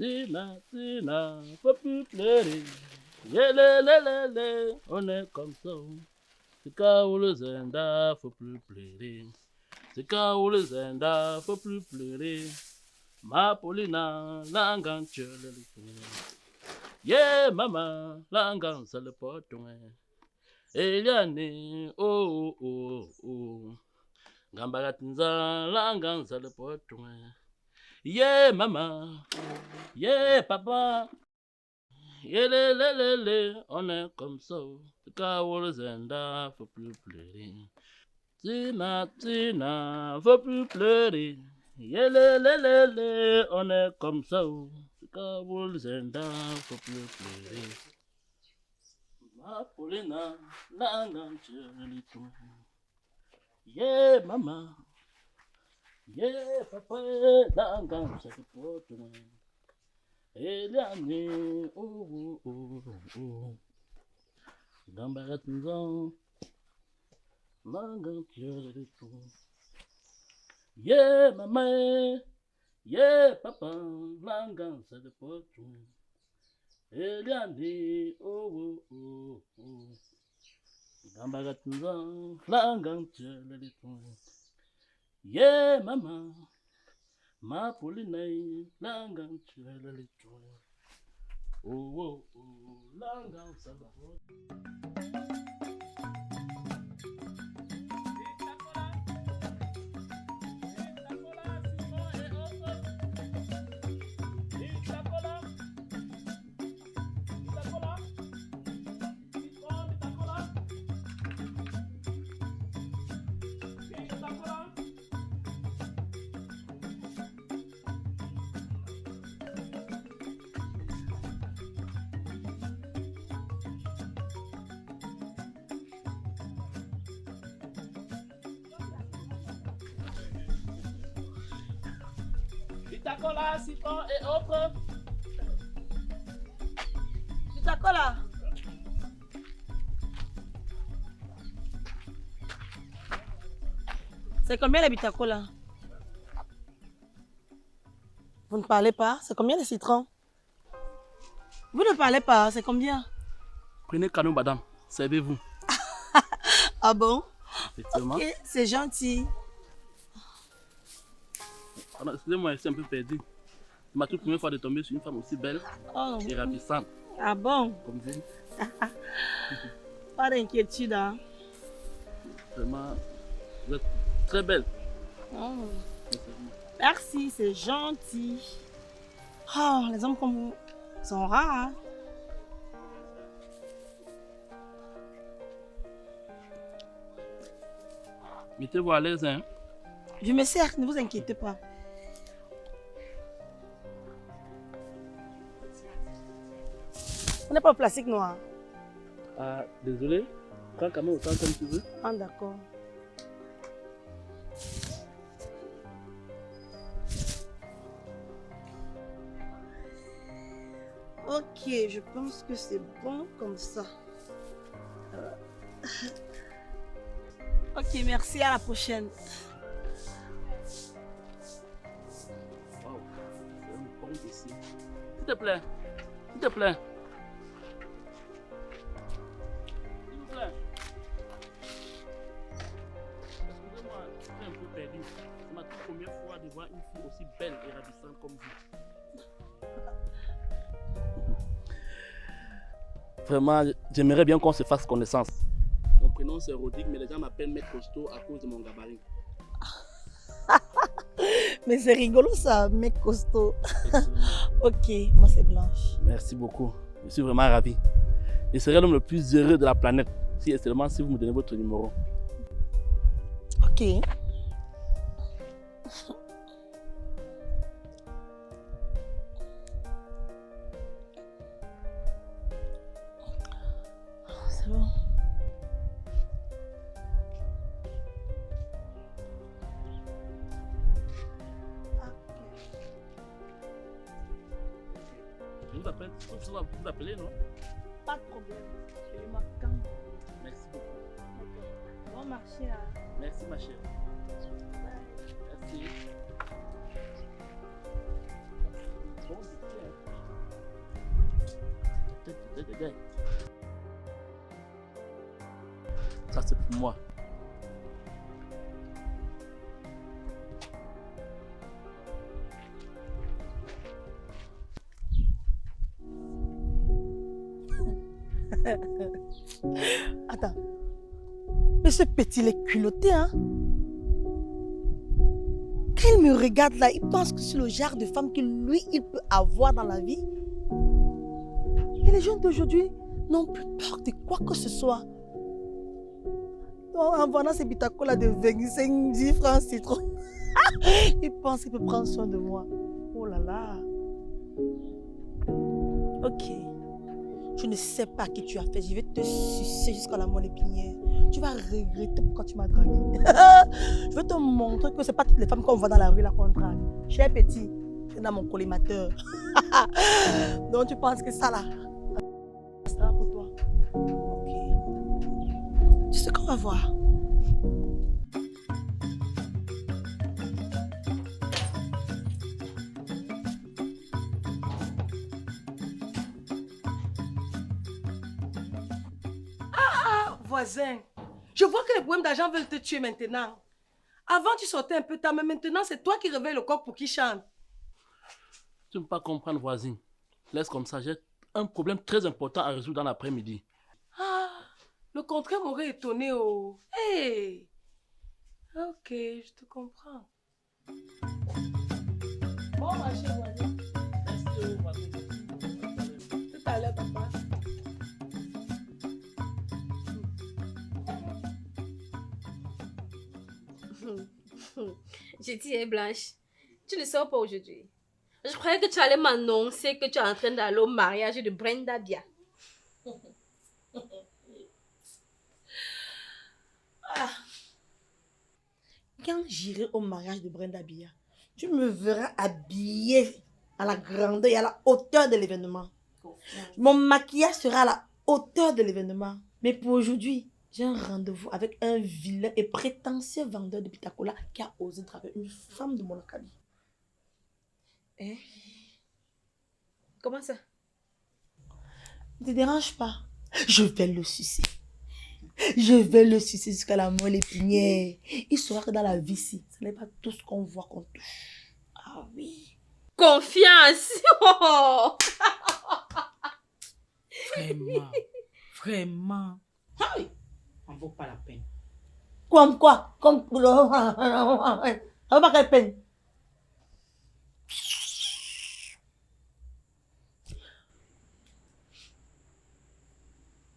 Tina, faut plus pleurer. Yélélélélé, on est comme ça. C'est quand où le zenda, faut plus pleurer. C'est quand où le zenda, faut plus pleurer. Ma Paulina, langan tchelele. Yeah, mama, langan sale poton. Eliane, oh, oh, oh. Gambaratinza, langan sale poton. Yeah, mama, yeah, papa. Yélélélélé, on est comme ça. C'est quand où le zenda, faut plus pleurer. Tina, faut plus pleurer. Yélélélélé, on est comme ça. Kaboul Zenda, faut plus pleurer. Ma Paulina, langan tchelito. Yeah, mama. Yeah, papa, langan tchelito. Eliane, oh, oh, oh. Gambaratinzan, langan tchelito. Yeah, mama, yeah, papa, langan tchelito. Eliane, oh, oh, oh. Gambaratinzan, langan tchelito. Yeah, mama, ma Paulina, langan tchelito. Oh, oh, oh, langan tchelito. Vitacola, citron et autres. Vitacola. C'est combien les Vitacola? Vous ne parlez pas? C'est combien les citrons? Vous ne parlez pas? C'est combien? Prenez canon, madame. Servez-vous. Ah bon? Effectivement. Ok, c'est gentil. Alors, excusez-moi, je suis un peu perdu. C'est ma toute première fois de tomber sur une femme aussi belle et ravissante. Ah bon? Comme vous. Pas d'inquiétude, hein? Vraiment, vous êtes très belle. Oh. Merci, c'est gentil. Oh, les hommes comme vous sont rares, hein? Mettez-vous à l'aise, hein? Je me sers, ne vous inquiétez pas. On n'est pas au plastique noir. Ah, désolé. Prends quand même autant comme tu veux. Ah, d'accord. Ok, je pense que c'est bon comme ça. Ok, merci, à la prochaine. Wow, c'est un bon ici. S'il te plaît, s'il te plaît. S'il vous plaît. Excusez-moi, je suis un peu perdu. C'est ma toute première fois de voir une fille aussi belle et ravissante comme vous. Vraiment, j'aimerais bien qu'on se fasse connaissance. Mon prénom c'est Rodrigue, mais les gens m'appellent Mec Costaud à cause de mon gabarit. Mais c'est rigolo ça, mec costaud. Ok, moi c'est Blanche. Merci beaucoup. Je suis vraiment ravi. Je serai l'homme le plus heureux de la planète si seulement si vous me donnez votre numéro. Ok. C'est bon. Je vous appelle, je vais vous appeler, non? Pas de problème. Je vais m'attendre. Merci beaucoup. Bon marché. Hein. Merci ma chère. Merci. Bon, Ça, c'est pour moi. Attends. Mais ce petit, il est culotté, hein? Quand il me regarde là, il pense que c'est le genre de femme que lui, il peut avoir dans la vie. Et les jeunes d'aujourd'hui n'ont plus peur de quoi que ce soit. En vendant ces bitacolas de 25, 10 francs citron, il pense qu'il peut prendre soin de moi. Oh là là. Ok. Je ne sais pas qui tu as fait. Je vais te sucer jusqu'à la moelle épinière. Tu vas regretter pourquoi tu m'as dragué. Je vais te montrer que ce n'est pas toutes les femmes qu'on voit dans la rue là qu'on drague. Cher petit, c'est dans mon collimateur. Donc tu penses que ça là, ça sera pour toi. Ok. Tu sais qu'on va voir. Voisin, je vois que les problèmes d'argent veulent te tuer maintenant. Avant, tu sortais un peu tard, mais maintenant, c'est toi qui réveilles le coq pour qu'il chante. Tu ne peux pas comprendre, voisine. Laisse comme ça, j'ai un problème très important à résoudre dans l'après-midi. Ah, le contraire m'aurait étonné, oh. Hey. Ok, je te comprends. Bon marché, voisin. Merci, voisin. Tout à l'heure, papa. J'ai dit, Blanche, tu ne sors pas aujourd'hui. Je croyais que tu allais m'annoncer que tu es en train d'aller au mariage de Brenda Bia. Quand j'irai au mariage de Brenda Bia, tu me verras habillée à la grandeur et à la hauteur de l'événement. Mon maquillage sera à la hauteur de l'événement. Mais pour aujourd'hui, j'ai un rendez-vous avec un vilain et prétentieux vendeur de pitacola qui a osé draguer une femme de mon acabit. Hein? Comment ça? Ne te dérange pas. Je vais le sucer. Je vais le sucer jusqu'à la moelle épinière. Il saura que dans la vie, ce n'est pas tout ce qu'on voit qu'on touche. Ah oui. Confiance! Oh. Vraiment. Vraiment. Ah oui. Ça ne vaut pas la peine. Comme quoi? Comme... Ça vaut pas quelle peine?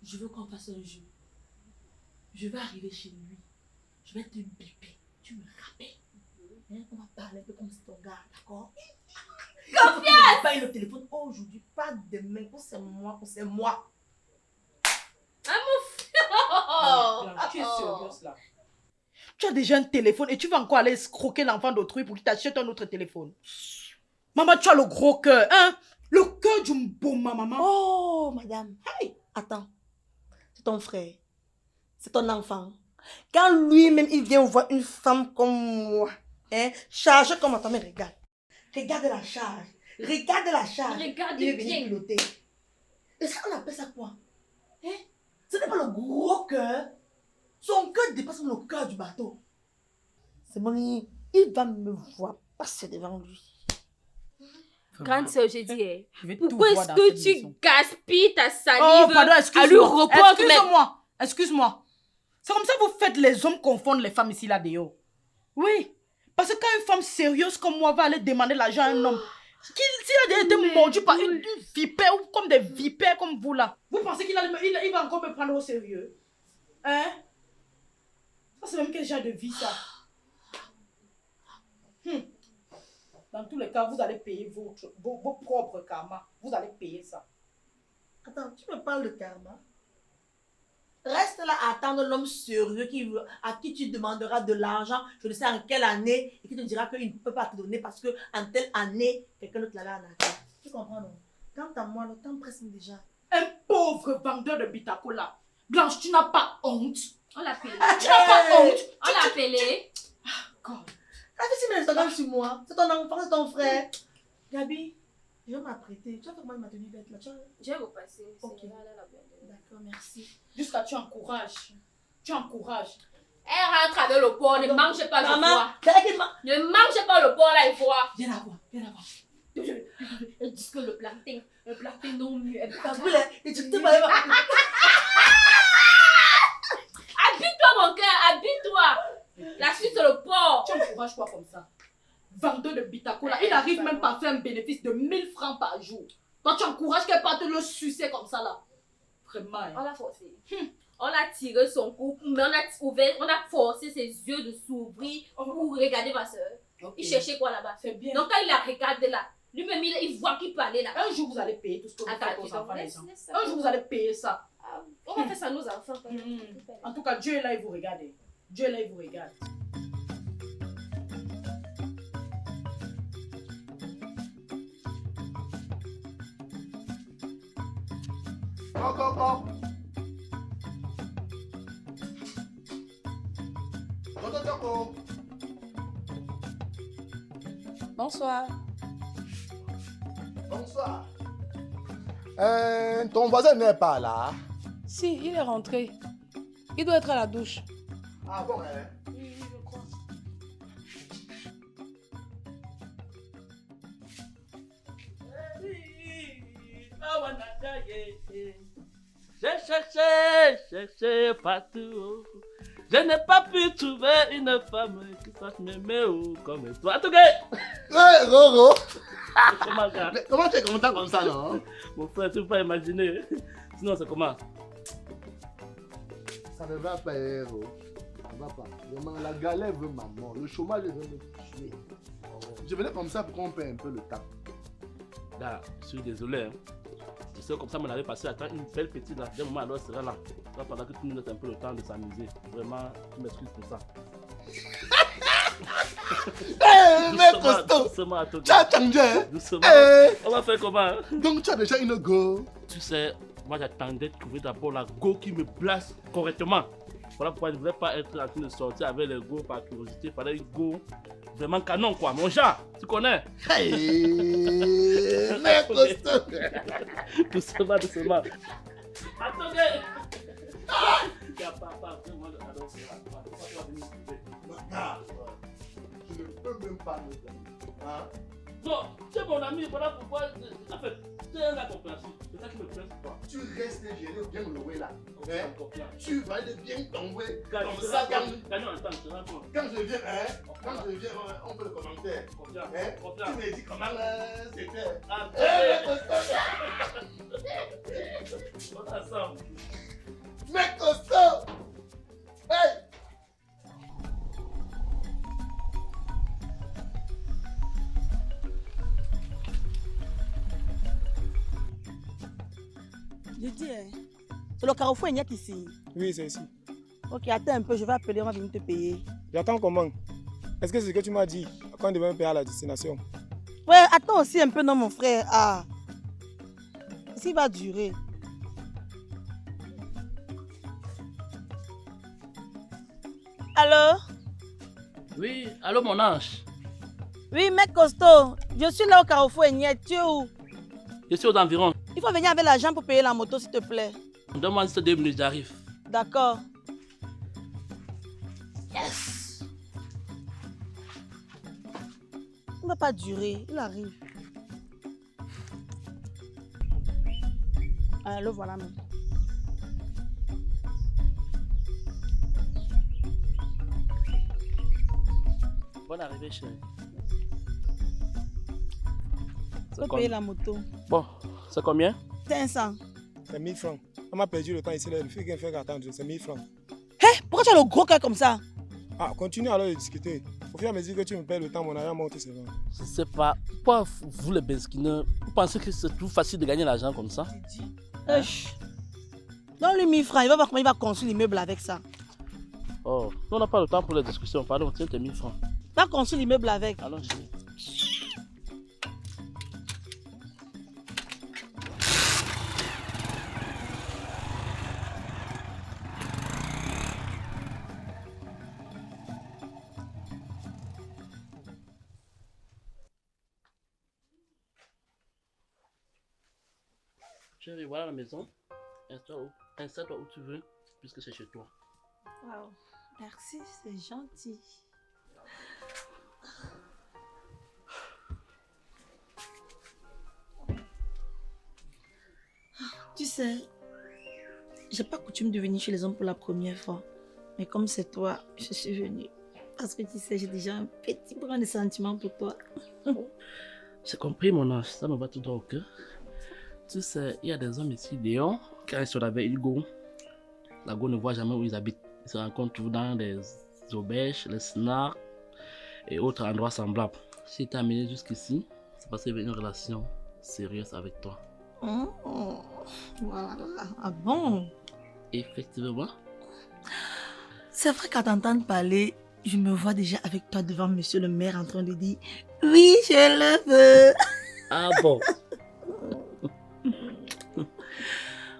Je veux qu'on fasse un jeu. Je vais arriver chez lui. Je vais te biper. Tu me rappelles. Hein? On va parler un peu comme si ton gars, d'accord? Confiance! Pas le téléphone aujourd'hui, pas demain. Ou c'est moi, ou c'est moi. Tu es sérieuse là? Tu as déjà un téléphone et tu vas encore aller escroquer l'enfant d'autrui pour qu'il t'achète un autre téléphone. Maman, tu as le gros cœur, hein? Le cœur d'une bombe, maman. Oh, madame. Hey, attends. C'est ton frère. C'est ton enfant. Quand lui-même, il vient voir une femme comme moi, hein, chargée comme ta mère, regarde. Regarde la charge. Regarde la charge. Regarde il est bien. venu piloter. Est-ce qu'on appelle ça quoi? Hein? Ce n'est pas le gros cœur. Son cœur dépasse le cœur du bateau. C'est mon il va me voir passer devant lui. Grande sœur, j'ai dit, eh, Je vais tout pourquoi voir est-ce dans que cette tu maison. gaspilles ta salive Oh, pardon, à excuse-moi. l'aéroport? Excuse-moi. Excuse-moi. C'est comme ça que vous faites les hommes confondre les femmes ici là dehors. Oui. Parce que quand une femme sérieuse comme moi va aller demander l'argent à un homme, s'il a déjà été mordu par une vipère ou comme des vipères comme vous là, vous pensez qu'il va encore me prendre au sérieux? Hein? Ça c'est même quel genre de vie ça? Dans tous les cas, vous allez payer vos propres karmas. Vous allez payer ça. Attends, tu me parles de karma? Reste là à attendre l'homme sérieux à qui tu demanderas de l'argent, je ne sais en quelle année, et qui te dira qu'il ne peut pas te donner parce qu'en telle année, quelqu'un d'autre l'avait en affaire. Tu comprends, non? Quant à moi, le temps presse déjà. Un pauvre vendeur de bitacola. Blanche, tu n'as pas honte? On l'a appelé. Tu n'as pas honte? On l'a appelé. La fille, si elle s'engage sur moi, c'est ton enfant, c'est ton frère. Gabi, Je vais m'apprêter. Tu vas faire mal ma tenue verte là. Je vais repasser. Ok. C'est là, la bonne. D'accord, merci. Jusqu'à tu encourages. Tu encourages. Elle rentre avec le porc, ne mange pas le Maman, foie. Ne mange pas le porc là, il faut. viens la voir, viens la voir. Elle dit que le plantain non mieux. Et tu te vas. Habille-toi, mon cœur, habille-toi. La suite, c'est le porc. Tu encourages quoi comme ça? Vendeur de Bitako là, il n'arrive même pas à faire un bénéfice de 1000 francs par jour. Toi, tu encourages qu'elle parte le sucer comme ça là. Vraiment. Hein. On l'a forcé. On a tiré son cou, mais on a forcé ses yeux de s'ouvrir pour regarder ma soeur. Okay. Il cherchait quoi là-bas? C'est bien. Donc quand il la regarde là, lui-même il voit qu'il peut aller là. Un jour, vous allez payer tout ce que vous faites aux enfants. laisse ça. Un jour, vous allez payer ça. On va faire ça à nos enfants. Quand même. En tout cas, Dieu est là, il vous regarde. Dieu est là, il vous regarde. Go. Bonsoir. Bonsoir. Ton voisin n'est pas là. Si, il est rentré. Il doit être à la douche. Ah bon, hein? Oui, je crois. J'ai cherché partout. Je n'ai pas pu trouver une femme qui sache m'aimer comme toi. En tout cas, Hey, Roro. comment ça? Mais comment tu es content comme ça, non? Mon frère, tu peux pas imaginer. Sinon, c'est comment? Ça ne va pas, Roro. Ça ne va pas. Vraiment, la galère veut ma mort. Le chômage veut me tuer. Je venais comme ça pour qu'on paie un peu le temps. Là, je suis désolé. Hein. Tu sais, comme ça, on avait passé à temps une belle petite là. D'un moment, alors, elle sera là. Là, pendant que tu nous laisses un peu le temps de s'amuser. Vraiment, tu m'excuses pour ça. Hé, mais costaud. Doucement, à toi. Tu as changé, hein? Doucement. Hey. On va faire comment? Hein? Donc tu as déjà une go. Tu sais, moi j'attendais de trouver d'abord la go qui me place correctement. Voilà pourquoi je ne voulais pas être en train de sortir avec les go par curiosité. Il fallait une go vraiment canon quoi. Mon genre, tu connais? Hey, mais costaud. Doucement. Attendez! Il y a papa, moi je t'adore, c'est là. Pourquoi tu vas venir me trouver? Je ne peux même pas me dire. Hein? Non, tu es mon ami, voilà pourquoi. En fait, tu es incompréhensible. C'est ça qui me plaît pour toi. Tu restes géré ou bien loué là. Hein? Confiance. Tu vas de bien tomber. Gagnons Comme ça, gagnons le temps, je te rends compte. quand je viens, hein? Quand je viens, on peut le commenter. Confiance. Hein? Confiance. Tu me dis comment c'était. Ah, on est ensemble. Mec costaud! Hey! Je dis, hein, c'est le carrefour Ignac ici. Oui, c'est ici. Ok, attends un peu, je vais appeler, on va venir te payer. J'attends comment? Est-ce que c'est ce que tu m'as dit quand on devait me payer à la destination? Ouais, attends aussi un peu, non, mon frère. Ah, ici va durer. Allô? Oui, allô mon ange. Oui, mec costaud, je suis là au carrefour Ignac. Tu es où? Je suis aux environs. Il faut venir avec l'argent pour payer la moto, s'il te plaît. Donne-moi juste 2 minutes, j'arrive. D'accord. Yes! Il ne va pas durer, il arrive. Ah, le voilà même. Bonne arrivée, chérie. Il faut payer la moto. Bon, c'est combien? 500. C'est 1000 francs. On m'a perdu le temps ici, là. Il faut qu'elle fasse attendre. C'est 1000 francs. Hé, pourquoi tu as le gros cœur comme ça? Ah, continue alors de discuter. Au fur et à mesure que tu me payes le temps, mon argent monte, c'est bon. Je sais pas. Pourquoi vous les besquineurs, vous pensez que c'est tout facile de gagner l'argent comme ça? Donne-lui 1000 francs, il va voir comment il va construire l'immeuble avec ça. Oh, nous on n'a pas le temps pour les discussions. Pardon, tiens tes 1000 francs. Il va construire l'immeuble avec. Allons, chérie. Chérie, voilà la maison. Installe-toi où tu veux, puisque c'est chez toi. Wow. Merci, c'est gentil. Tu sais, j'ai pas coutume de venir chez les hommes pour la première fois. Mais comme c'est toi, je suis venue. Parce que tu sais, j'ai déjà un petit brin de sentiment pour toi. J'ai compris, mon ange. Ça me va tout droit au cœur. Tu sais, il y a des hommes ici dehors, quand ils sont avec Hugo, la go ne voit jamais où ils habitent. Ils se rencontrent toujours dans des auberges, les snacks et autres endroits semblables. Si t'es amené jusqu'ici, c'est parce qu'il y avait une relation sérieuse avec toi. Oh, voilà. Ah bon? Effectivement. C'est vrai qu'à t'entendre parler, je me vois déjà avec toi devant monsieur le maire en train de dire « Oui, je le veux !» Ah bon?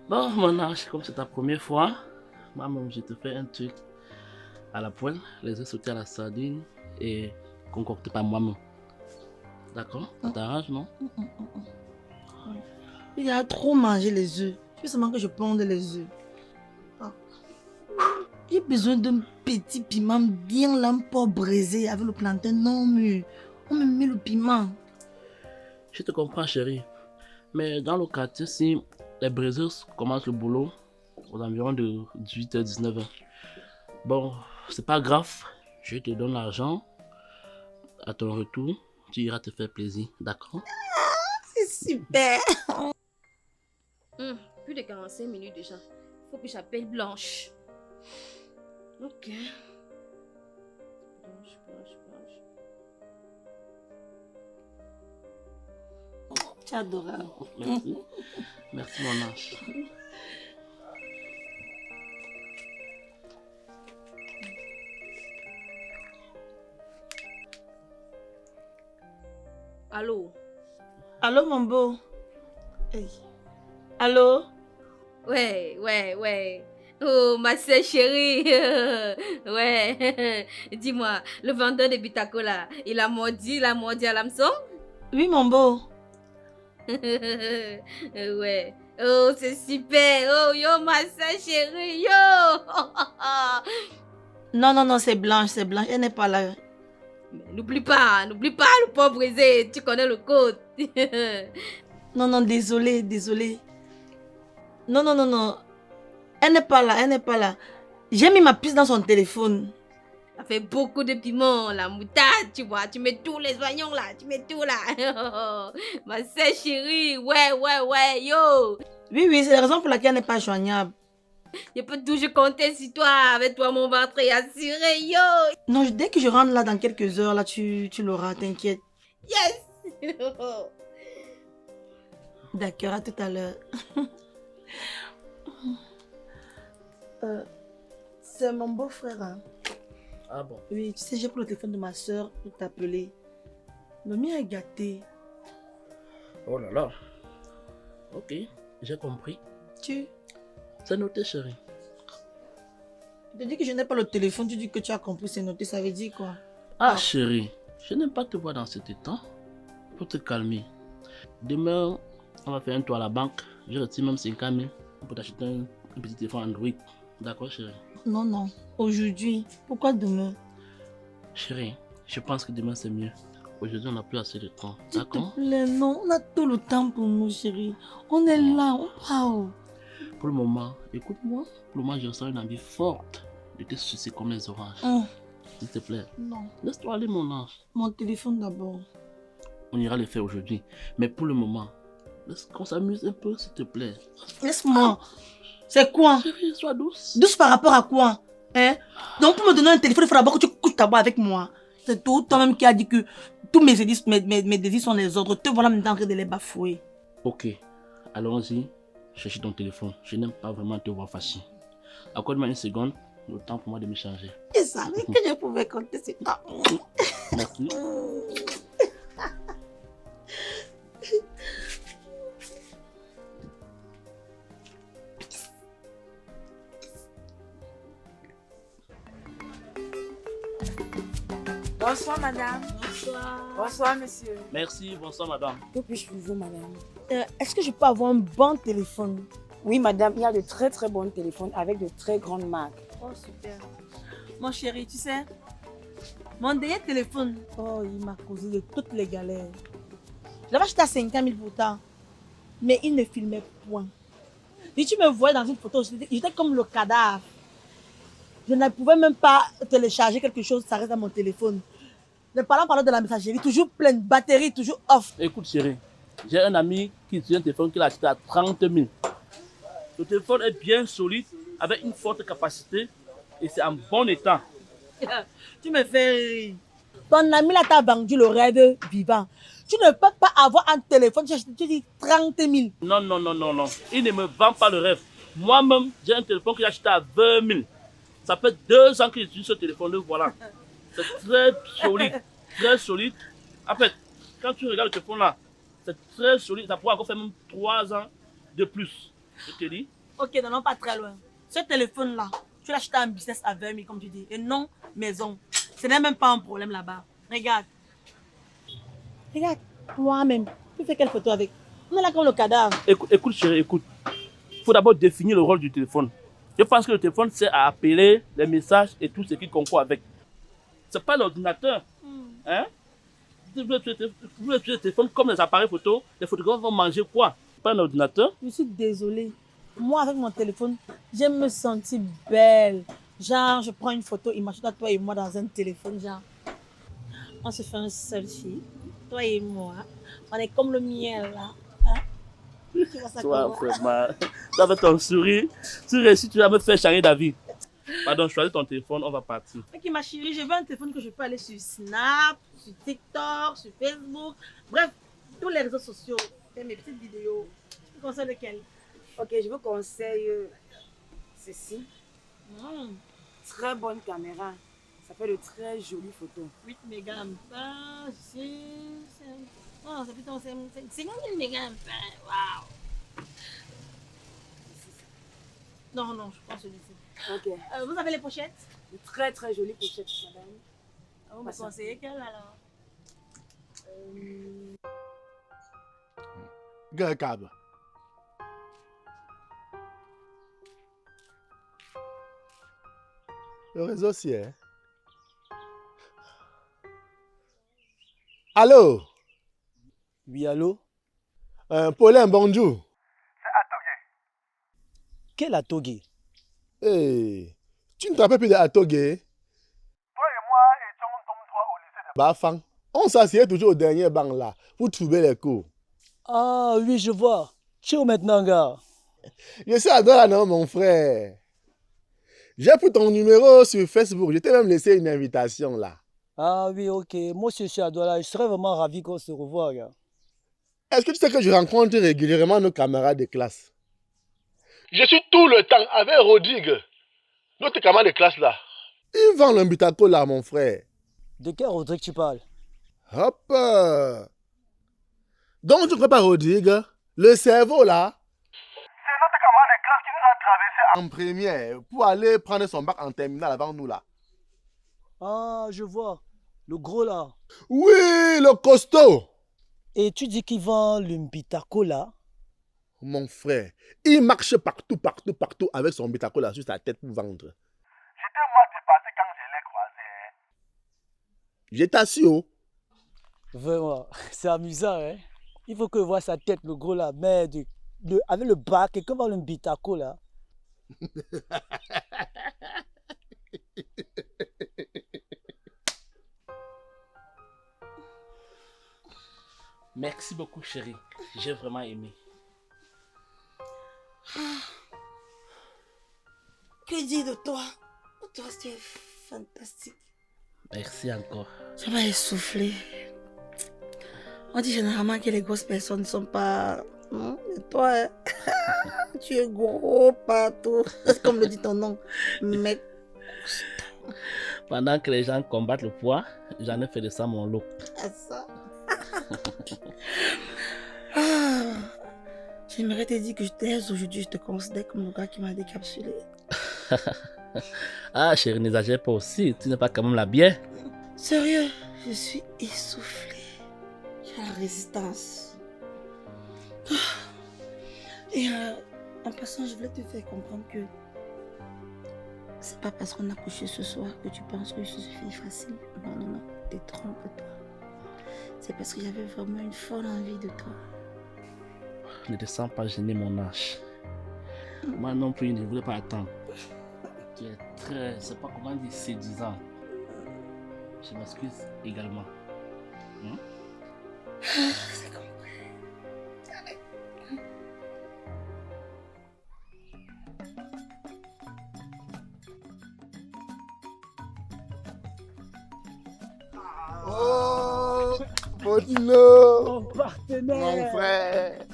Bon, mon ange, comme c'est ta première fois, moi-même, je te fais un truc à la poêle, les œufs sautés à la sardine et concocté par moi-même. D'accord? Ça t'arrange, non? Il a trop mangé les œufs. Je veux seulement que je ponde les œufs. Ah. J'ai besoin d'un petit piment bien lamport braisé avec le plantain non mûr. On me met le piment. Je te comprends, chérie. Mais dans le quartier, si les braiseuses commencent le boulot aux environs de 18h-19h, bon, c'est pas grave. Je te donne l'argent. À ton retour, tu iras te faire plaisir. D'accord? C'est super. Plus de 45 minutes déjà. Il faut que j'appelle Blanche. Ok. Blanche. Tu es adorable. Merci. Merci, mon ange. Allô? Allô, mon beau? Hey. Allô? Ouais. Oh, ma soeur chérie. Ouais. Dis-moi, le vendeur de Bitaco là, il a mordi à l'hameçon? Oui, mon beau. Ouais. Oh, c'est super. Oh, yo, ma soeur chérie, yo. Non, c'est Blanche. Elle n'est pas là. Mais n'oublie pas, le pot brisé. Tu connais le code. Non, désolé. Non. Elle n'est pas là. J'ai mis ma puce dans son téléphone. Ça fait beaucoup de piment, la moutarde, tu vois. Tu mets tous les oignons là, tu mets tout là. Ma soeur chérie, ouais, yo. Oui, c'est la raison pour laquelle elle n'est pas joignable. Je peux toujours compter sur toi. Avec toi, mon ventre est assuré, yo. Non, dès que je rentre là dans quelques heures, là, tu l'auras, t'inquiète. Yes. D'accord, à tout à l'heure. C'est mon beau-frère. Hein. Ah bon? Oui, tu sais, j'ai pris le téléphone de ma soeur pour t'appeler. Le mien est gâté. Oh là là. Ok, j'ai compris. C'est noté, chérie. Je te dis que je n'ai pas le téléphone, tu dis que tu as compris, c'est noté, ça veut dire quoi? Ah, chérie, je n'aime pas te voir dans cet état. Faut te calmer. Demain, on va faire un tour à la banque. Je retire même 50 000 pour t'acheter un petit téléphone Android. D'accord, chérie? Non. Aujourd'hui. Pourquoi demain? Chérie, je pense que demain c'est mieux. Aujourd'hui, on n'a plus assez de temps. S'il D'accord? te plaît, non. On a tout le temps pour nous, chérie. On est là, on parle. Pour le moment, écoute-moi. Pour le moment, je ressens une envie forte de te sucer comme les oranges. S'il te plaît. Non. Laisse-toi aller, mon ange. Mon téléphone d'abord. On ira le faire aujourd'hui. Mais pour le moment, laisse qu'on s'amuse un peu, s'il te plaît. Laisse-moi. C'est quoi? Chérie, sois douce. Douce par rapport à quoi? Hein? Donc pour me donner un téléphone, il faut d'abord que tu couches d'abord avec moi. C'est toi-même qui a dit que tous mes désirs sont les ordres. Te voilà maintenant en train de les bafouer. Ok, allons-y. Cherche ton téléphone. Je n'aime pas vraiment te voir fâché. Accorde-moi une seconde, le temps pour moi de me changer. Je savais que je pouvais compter sur toi. Merci. Bonsoir madame. Bonsoir. Bonsoir monsieur. Merci, bonsoir madame. Que puis-je pour vous madame? Est-ce que je peux avoir un bon téléphone? Oui, madame, il y a de très très bons téléphones avec de très grandes marques. Oh, super. Mon chéri, tu sais, mon dernier téléphone, oh, il m'a causé de toutes les galères. Je l'avais acheté à 50 000 pourtant, mais il ne filmait point. Si tu me voyais dans une photo, j'étais comme le cadavre. Je ne pouvais même pas télécharger quelque chose, ça reste dans mon téléphone. Ne parlant de la messagerie, toujours pleine, batterie toujours off. Écoute chérie, j'ai un ami qui utilise un téléphone qu'il a acheté à 30 000. Le téléphone est bien solide, avec une forte capacité et c'est en bon état. Tu me fais rire. Ton ami là t'a vendu le rêve vivant. Tu ne peux pas avoir un téléphone, tu dis 30 000. Non, non, non, non, non. Il ne me vend pas le rêve. Moi-même, j'ai un téléphone que j'ai acheté à 20 000. Ça fait 2 ans que j'utilise ce téléphone, le voilà. C'est très solide, très solide. En fait, quand tu regardes le téléphone là, c'est très solide. Ça pourrait encore faire même 3 ans de plus. Je te dis. Ok, non, pas très loin. Ce téléphone là, tu l'as acheté en business à 20 000 comme tu dis. Et non, maison. Ce n'est même pas un problème là-bas. Regarde. Regarde, moi-même. Tu fais quelle photo avec? On est là comme le cadavre. Écoute chérie, écoute. Il faut d'abord définir le rôle du téléphone. Je pense que le téléphone sert à appeler les messages et tout ce qui concourt avec. C'est pas l'ordinateur. Hein? Vous voulez utiliser le téléphone comme les appareils photo, les photographes vont manger quoi? Pas un ordinateur? Je suis désolée. Moi, avec mon téléphone, j'aime me sentir belle. Genre, je prends une photo, imagine toi et moi dans un téléphone, genre. On se fait un selfie, toi et moi. On est comme le miel, là. Hein? Tu vois ça Toi, comment? vraiment. Toi, avec ton sourire, tu réussis, tu vas me faire changer d'avis. Pardon, choisis ton téléphone, on va partir. Ok, ma chérie, je veux un téléphone que je peux aller sur Snap, sur TikTok, sur Facebook. Bref, tous les réseaux sociaux. Faire mes petites vidéos. Tu me conseilles lequel? Ok, je vous conseille ceci. Très bonne caméra. Ça fait de très jolies photos. 8 mégaampères, non, c'est plutôt 50 000 mégaampères. Waouh! Non, non, je prends celui-ci. Ok. Vous avez les pochettes? De très très jolies pochettes, madame. Vous me conseillez quelle alors? Quel câble? Le réseau, c'est. Hein? Allô? Oui, allô? Paulin, bonjour. Quel Atogé? Hey, tu ne te rappelles plus de Atogé? Toi et moi étions comme toi au lycée de Bafang. On s'asseyait toujours au dernier banc là pour trouver les cours. Ah oui, je vois. Tu es où maintenant, gars? Je suis à Douala, non, mon frère. J'ai pris ton numéro sur Facebook. Je t'ai même laissé une invitation là. Ah oui, ok. Moi aussi, je suis à Douala. Je serais vraiment ravi qu'on se revoie, gars. Est-ce que tu sais que je rencontre régulièrement nos camarades de classe? Je suis tout le temps avec Rodrigue, notre camarade de classe là. Il vend l'ambitaco là, mon frère. De quel Rodrigue tu parles? Hop! Donc, tu ne connais pas Rodrigue? Le cerveau là? C'est notre camarade de classe qui nous a traversé en première pour aller prendre son bac en terminale avant nous là. Ah, je vois. Le gros là. Oui, le costaud. Et tu dis qu'il vend le mbitako là? Mon frère, il marche partout, partout, partout avec son mbitako là sur sa tête pour vendre. J'étais moi dépassé quand je l'ai croisé. Je t'assure. Vraiment, c'est amusant, hein? Il faut que je voie sa tête, le gros là. Mais avec le bac, et comment le mbitako là? Merci beaucoup, chérie. J'ai vraiment aimé. Que dire de toi? Toi, tu es fantastique. Merci encore. Tu m'as essoufflé. On dit généralement que les grosses personnes ne sont pas... Non, mais toi, hein? Tu es gros partout. C'est comme le dit ton nom. Mais... Pendant que les gens combattent le poids, j'en ai fait de ça mon lot. Ah, ça. Ah, j'aimerais te dire que dès aujourd'hui, je te considère comme le gars qui m'a décapsulé. Ah, chérie, n'exagère pas aussi. Tu n'es pas quand même la bière. Sérieux, je suis essoufflée. J'ai la résistance. Ah. Et en passant, je voulais te faire comprendre que c'est pas parce qu'on a couché ce soir que tu penses que je suis une fille facile. Non, non, non, détrompe-toi. C'est parce que j'avais vraiment une folle envie de toi. Ne te sens pas gêner mon âge. Moi non plus, je ne voulais pas attendre. Tu es très, je sais pas comment dire, séduisant. Je m'excuse également. C'est compris. Oh, Potino, Mon partenaire. mon frère.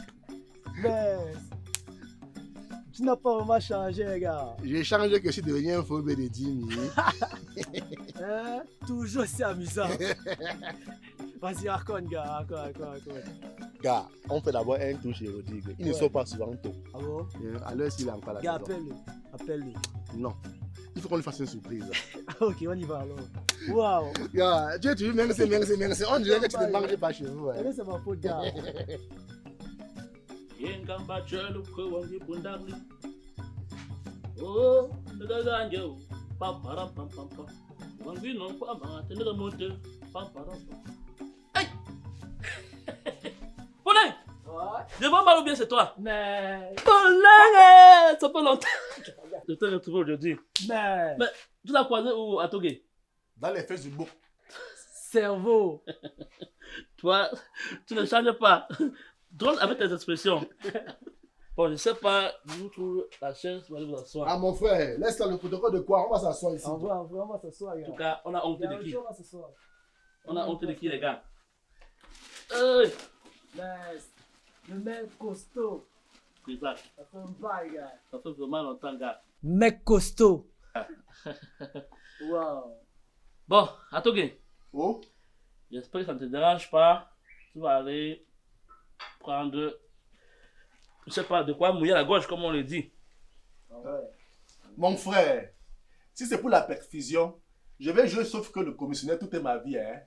Mais tu n'as pas vraiment changé, les gars. J'ai changé que je suis devenu un faux de 10 000. Hein? Toujours c'est amusant. Vas-y, raconte, gars. Raconte. Gars, on fait d'abord un tour chez Rodrigue. Il ne sort pas souvent tôt. Ah bon? À l'heure s'il est encore à la Gars, maison. appelle-le. Non. Il faut qu'on lui fasse une surprise. Ok, on y va alors. Waouh! Gars, tu es toujours merci. On dirait que tu ne manges pas chez vous. Hein. C'est ma faute, gars. Yengamba chelo kwangi bundali. Oh, ndaganje pam pam pam. Wangi non kwa ma tenega mote pam pam. Hey! Paulin! Devant mal ou bien c'est toi? Mais. Paulin! Ça fait longtemps. Je t'ai retrouvé aujourd'hui. Mais. Mais tu l'as croisé où à Togué? Dans les fesses du beau. Cerveau. Toi, tu ne changes pas. Drôle avec tes expressions. Bon, je ne sais pas d'où trouve la chaise pour aller vous asseoir. Ah, mon frère, laisse-toi le protocole de quoi? On va s'asseoir ici. On va s'asseoir, gars. En tout cas, on a honte de qui? On va s'asseoir. On a honte de qui, les gars? Hey! Mais. Le mec costaud. Exact. Ça fait un bail, gars. Ça fait vraiment longtemps, gars. Mec costaud. Waouh. Bon, à Togué. Oh? J'espère que ça ne te dérange pas. Tu vas aller prendre, je sais pas de quoi mouiller la gorge, comme on le dit. Mon frère, si c'est pour la perfusion, je vais jouer sauf que le commissionnaire toute ma vie. Hein.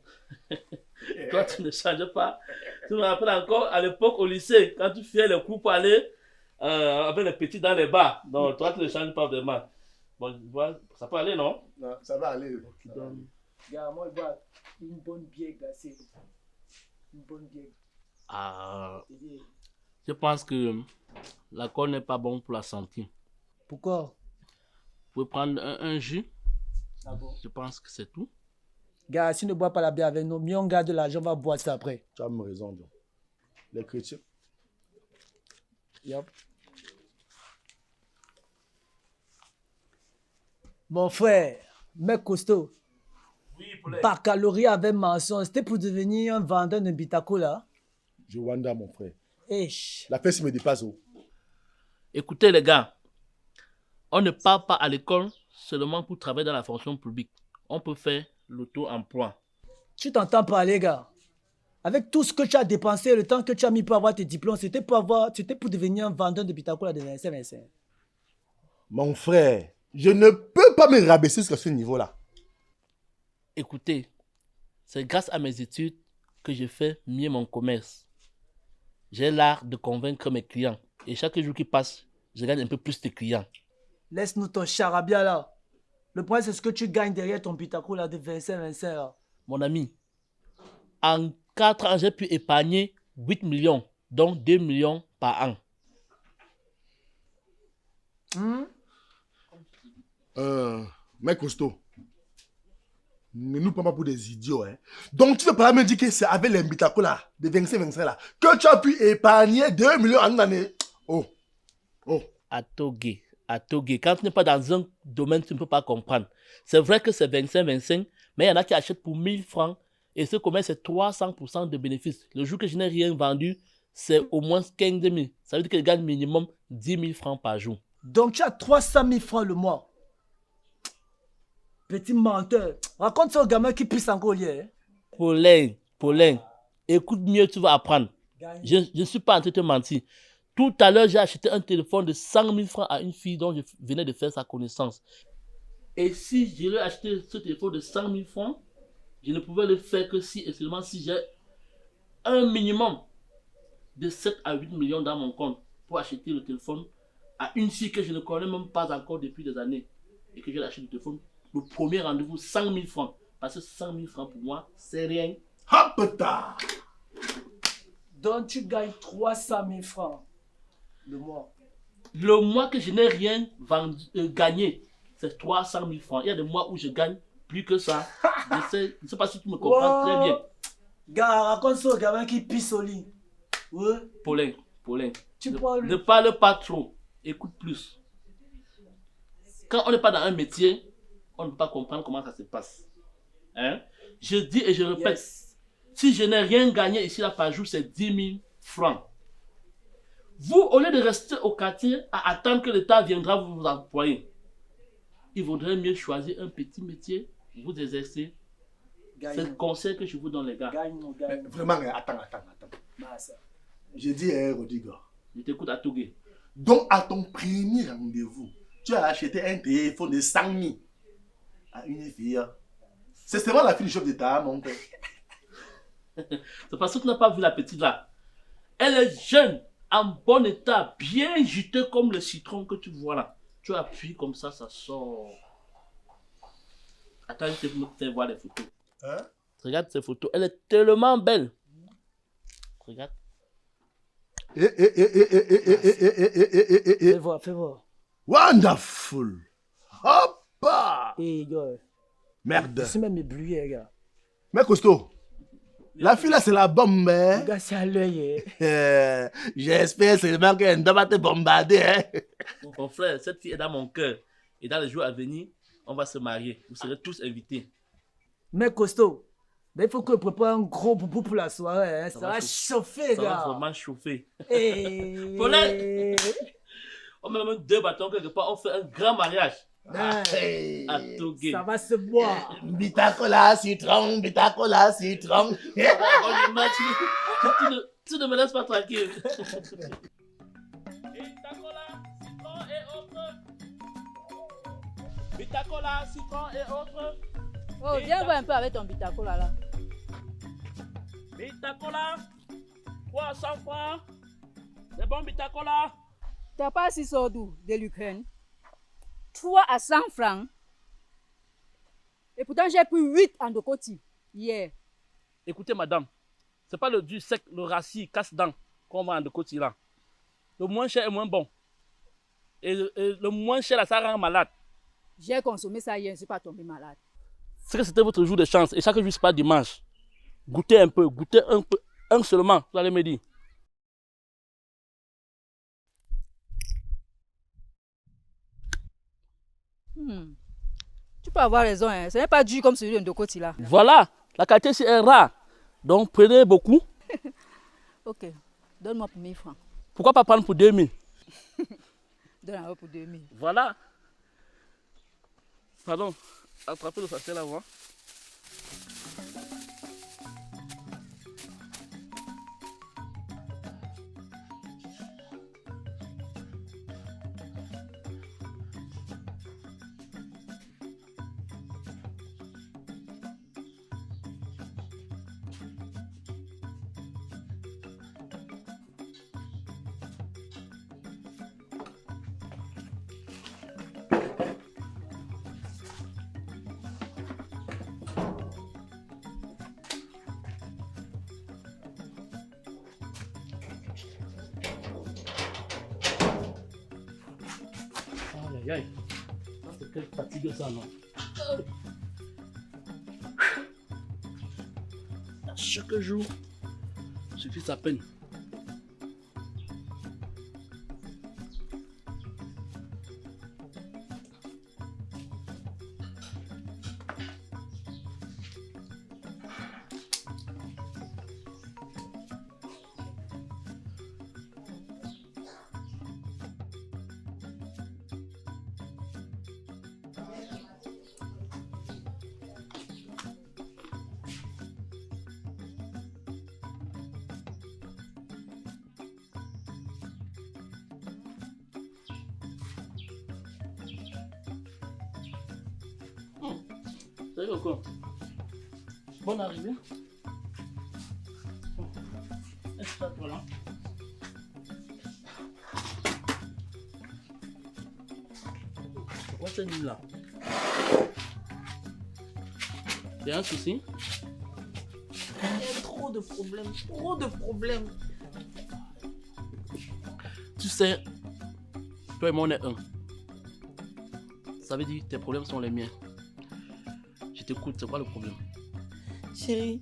Toi, tu ne changes pas. Tu me rappelles encore à l'époque au lycée, quand tu faisais les coups pour aller avec les petits dans les bars. Donc, toi, tu ne changes pas vraiment. Bon, voilà, ça peut aller, non? Non, ça va aller. Gars, moi, je bois une bonne bière glacée. Une bonne bière. Ah, je pense que l'alcool n'est pas bon pour la santé. Pourquoi? Vous pouvez prendre un jus. Ah bon? Je pense que c'est tout. Gars, si on ne boit pas la bière avec nous, mieux on garde l'argent, on va boire ça après. Tu as raison, John. Les chrétiens. Yep. Mon frère, mec costaud. Oui, poulet. Baccalauréat avec mention, c'était pour devenir un vendeur de Bitaco là. Je wanda, mon frère. Esh. La fesse me dépasse. Oh. Écoutez, les gars, on ne part pas à l'école seulement pour travailler dans la fonction publique. On peut faire l'auto-emploi. Tu t'entends parler, gars. Avec tout ce que tu as dépensé, le temps que tu as mis pour avoir tes diplômes, c'était pour devenir un vendeur de Bitaco là de 25. Mon frère, je ne peux pas me rabaisser jusqu'à ce niveau-là. Écoutez, c'est grâce à mes études que je fais mieux mon commerce. J'ai l'art de convaincre mes clients. Et chaque jour qui passe, je gagne un peu plus de clients. Laisse-nous ton charabia là. Le point, c'est ce que tu gagnes derrière ton Bitaco là de 25 là. Mon ami, en 4 ans, j'ai pu épargner 8 millions, donc 2 millions par an. Mec costaud, ne nous prends pas pour des idiots. Hein. Donc tu veux pas me dire que c'est avec les Bitaco là, de 25 là, que tu as pu épargner 2 millions en une année. Oh. À Togué, quand tu n'es pas dans un domaine, tu ne peux pas comprendre. C'est vrai que c'est 25, mais il y en a qui achètent pour 1000 francs et ce commerce, c'est 300% de bénéfices. Le jour que je n'ai rien vendu, c'est au moins 15 000. Ça veut dire que je gagne minimum 10 000 francs par jour. Donc tu as 300 000 francs le mois. Petit menteur. Raconte ça au gamin qui pisse encore hier. Paulin, écoute mieux, tu vas apprendre. Je ne suis pas en train de te mentir. Tout à l'heure, j'ai acheté un téléphone de 100 000 francs à une fille dont je venais de faire sa connaissance. Et si je lui ai acheté ce téléphone de 100 000 francs, je ne pouvais le faire que si et seulement si j'ai un minimum de 7 à 8 millions dans mon compte pour acheter le téléphone à une fille que je ne connais même pas encore depuis des années. Et que je l'achète le téléphone, le premier rendez-vous, 100 000 francs. Parce que 100 000 francs pour moi, c'est rien. Hopata! Donc tu gagnes 300 000 francs le mois. Le mois que je n'ai rien gagné, c'est 300 000 francs. Il y a des mois où je gagne plus que ça. Je ne sais pas si tu me comprends très bien. Gars, raconte ça au gamin qui pisse au lit. Ouais. Paulin, Ne parle pas trop. Écoute plus. Quand on n'est pas dans un métier, on ne peut pas comprendre comment ça se passe. Hein? Je dis et je répète, si je n'ai rien gagné ici là par jour, c'est 10 000 francs. Vous, au lieu de rester au quartier à attendre que l'État viendra vous employer, il vaudrait mieux choisir un petit métier, vous exercer. C'est le conseil que je vous donne, les gars. Vraiment, attends. Je dis, Rodrigo. Je t'écoute à Tougué. Donc, à ton premier rendez-vous, tu as acheté un téléphone de 100 000 à une fille. C'est seulement la fille du chef d'État, mon père. C'est parce que tu n'as pas vu la petite là. Elle est jeune, en bon état, bien juteux comme le citron que tu vois là. Tu appuies comme ça sort. Attends, je vais te faire voir les photos. Hein? Regarde ces photos, elle est tellement belle. Regarde. Fais voir. Wonderful. Hoppa. Hey, gars. Merde. Je suis même ébloui, gars. Mais costaud, la fille là c'est la bombe. Hein? Gars, c'est à l'œil. J'espère seulement qu'elle ne doit pas te bombarder. Hein? Mon frère, cette fille est dans mon cœur. Et dans les jours à venir, on va se marier. Vous serez tous invités. Mais costaud, il faut que je prépare un gros boubou pour la soirée. Hein. Ça va chauffer, gars. Ça va vraiment chauffer. Hey. Paulin, on met même 2 bâtons quelque part. On fait un grand mariage. Hey. À Tougué. Ça va se boire. Bitacola, citron. Tu ne me laisses pas tranquille. Bitacola, citron et autres. Oh, viens voir un peu avec ton bitacola là. Bitacola, 300 francs. C'est bon, bitacola. T'as pas 6 d'où de l'Ukraine? 3 à 100 francs. Et pourtant, j'ai pris 8 en Dokoti hier. Écoutez, madame, c'est pas le du sec, le rassis, casse-dents qu'on vend en Dokoti là. Le moins cher est moins bon. Et le moins cher là, ça rend malade. J'ai consommé ça hier, je ne suis pas tombé malade. C'est que c'était votre jour de chance. Et chaque jour, c'est pas dimanche. Goûtez un peu, un seulement, vous allez me dire. Tu peux avoir raison, hein. Ce n'est pas dur comme celui de Ndokoti là. Voilà, la qualité ici est rare. Donc prenez beaucoup. Ok, donne-moi pour 1000 francs. Pourquoi pas prendre pour 2000? Donne-moi pour 2000. Voilà. Pardon, attrapez le sachet là, voir. Aïe, c'est quelle fatigue ça, non? Chaque jour, suffit sa peine. Salut quoi? Bonne arrivée. Est-ce que toi là? cette nuit-là. Il y a un souci? Il y a trop de problèmes, trop de problèmes. Tu sais, toi et moi on est un. Ça veut dire que tes problèmes sont les miens. Je t'écoute, c'est quoi le problème? Chérie,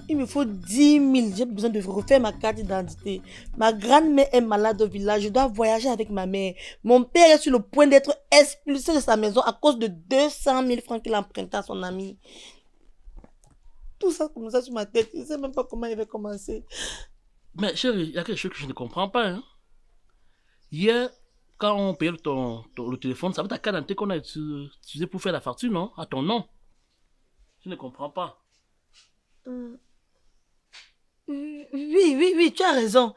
il me faut 10 000. J'ai besoin de refaire ma carte d'identité. Ma grand-mère est malade au village. Je dois voyager avec ma mère. Mon père est sur le point d'être expulsé de sa maison à cause de 200 000 francs qu'il a emprunté à son ami. Tout ça comme ça sur ma tête. Je ne sais même pas comment il va commencer. Mais chérie, il y a quelque chose que je ne comprends pas. Hein? Hier, quand on payait le téléphone, ça veut ta carte d'identité qu'on a utilisée pour faire la facture, non? À ton nom. Je ne comprends pas. Oui, tu as raison.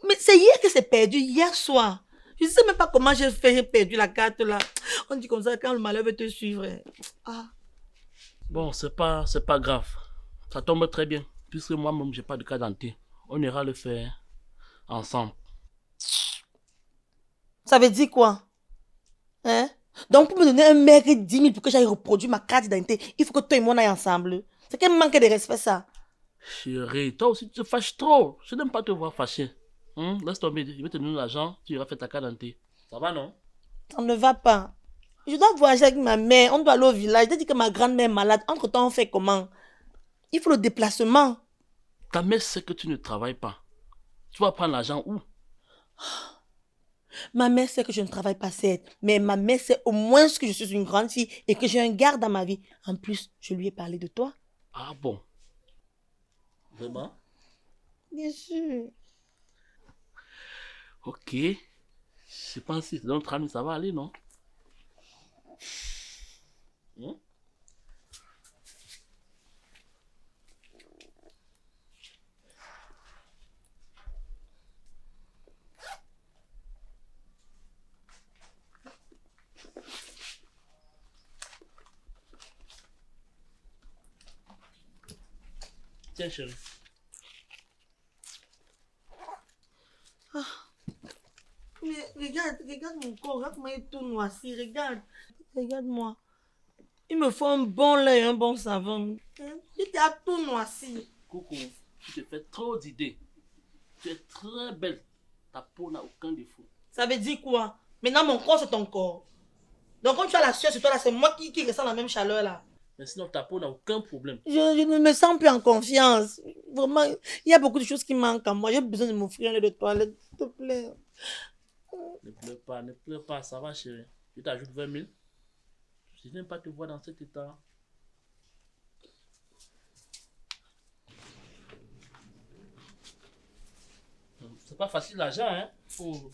Mais c'est hier que c'est perdu, hier soir. Je ne sais même pas comment j'ai fait, j'ai perdu la carte là. On dit comme ça quand le malheur veut te suivre. Ah. Bon, c'est pas grave. Ça tombe très bien. Puisque moi-même, j'ai pas de carte d'identité. On ira le faire ensemble. Ça veut dire quoi? Hein? Donc pour me donner un maigre 10 000 pour que j'aille reproduire ma carte d'identité, il faut que toi et moi on aille ensemble. C'est quel manque de respect ça? Chérie, toi aussi tu te fâches trop. Je n'aime pas te voir fâché. Laisse tomber, je vais te donner l'argent, tu iras faire ta carte d'identité. Ça va non? Ça ne va pas. Je dois voyager avec ma mère, on doit aller au village. J'ai dit que ma grand-mère est malade. Entre temps on fait comment? Il faut le déplacement. Ta mère sait que tu ne travailles pas. Tu vas prendre l'argent où? Ma mère sait que je ne travaille pas, certes, mais ma mère sait au moins que je suis une grande fille et que j'ai un garde dans ma vie. En plus, je lui ai parlé de toi. Ah bon? Vraiment? Bien sûr. Ok. Je pense que c'est dans notre ami, ça va aller, non? Tiens, chérie. Mais regarde mon corps, regarde comment il est tout noirci, regarde-moi. Il me faut un bon lait et un bon savon. J'étais à tout noirci. Coucou, tu te fais trop d'idées. Tu es très belle. Ta peau n'a aucun défaut. Ça veut dire quoi? Maintenant, mon corps, c'est ton corps. Donc, quand tu as la sueur sur toi, là, c'est moi qui ressens la même chaleur, là. Mais sinon, ta peau n'a aucun problème. Je ne me sens plus en confiance. Vraiment, il y a beaucoup de choses qui manquent à moi. J'ai besoin de m'offrir un lait de toilette, s'il te plaît. Ne pleure pas, ça va, chérie. Je t'ajoute 20 000. Je n'aime pas te voir dans cet état. C'est pas facile l'argent, hein. Faut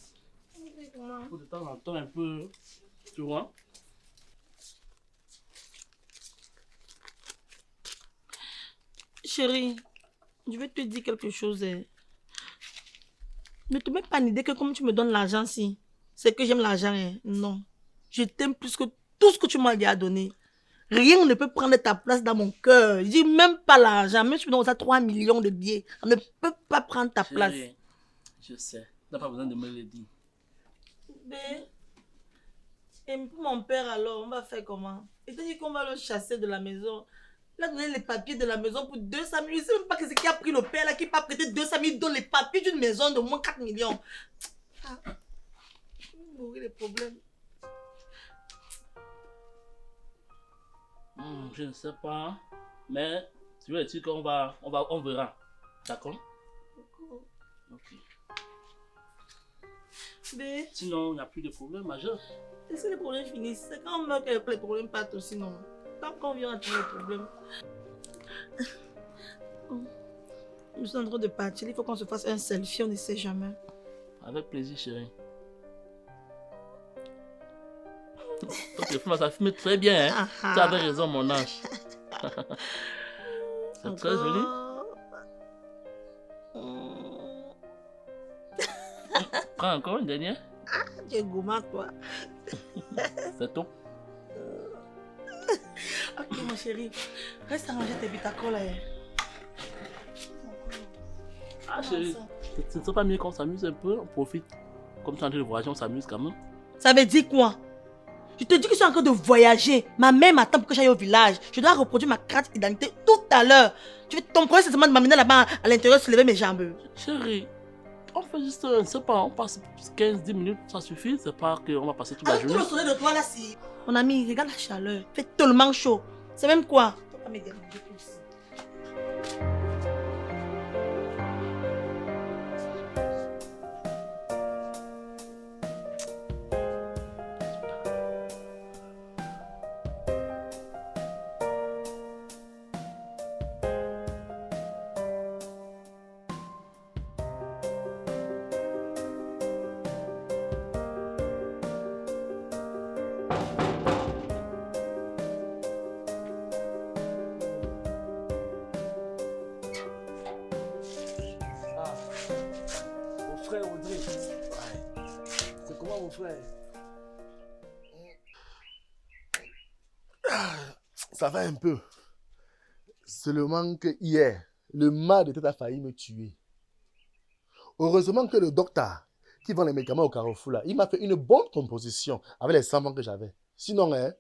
de temps en temps un peu, tu vois. Chérie, je vais te dire quelque chose. Ne te mets pas l'idée que comme tu me donnes l'argent, si c'est que j'aime l'argent. Non. Je t'aime plus que tout ce que tu m'as déjà donné. Rien ne peut prendre ta place dans mon cœur. Je dis même pas l'argent. Même si tu me donnes ça 3 millions de billets, on ne peut pas prendre ta place. Je sais. Tu n'as pas besoin de me le dire. Et pour mon père alors, on va faire comment? Il t'a dit qu'on va le chasser de la maison. Il a donné les papiers de la maison pour 200 000. Je ne sais même pas c'est qui a pris le père là, qui n'a pas prêté 200 000 dans les papiers d'une maison de moins 4 millions. Ah. Je vais mourir les problèmes. Je ne sais pas. Mais tu veux dire qu'on on verra. D'accord? Ok. Sinon, il n'y a plus de problème majeur. Est-ce que les problèmes finissent? C'est quand on meurt que les problèmes partent aussi, non? Tant qu'on vient à trouver les problèmes. Je suis en train de partir. Il faut qu'on se fasse un selfie, on ne sait jamais. Avec plaisir, chérie. Ton téléphone, ça fume très bien, hein? Tu avais raison, mon ange. C'est très joli. Prends encore une dernière. Tu es gourmand, toi. C'est tout. Ok, mon chéri. Reste à ranger tes bitacoles. Ah, chérie, ce ne serait pas mieux qu'on s'amuse un peu? On profite. Comme tu es en train de voyager, on s'amuse quand même. Ça veut dire quoi? Je te dis que je suis en train de voyager. Ma mère m'attend pour que j'aille au village. Je dois reproduire ma carte d'identité tout à l'heure. Ton problème, c'est seulement de m'amener là-bas à l'intérieur, se lever mes jambes. Chérie, on fait juste, je sais pas, on passe 15-10 minutes, ça suffit. C'est pas qu'on va passer toute la Avec tout journée. le soleil de toi là, si. Mon ami, regarde la chaleur. Il fait tellement chaud. C'est même quoi? Faut pas me déranger plus. Mon frère Audrey. C'est comment mon frère? Ça va un peu. Seulement que hier, le mal de tête a failli me tuer. Heureusement que le docteur qui vend les médicaments au Carrefour, là, il m'a fait une bonne composition avec les 100 francs que j'avais. Sinon, hein,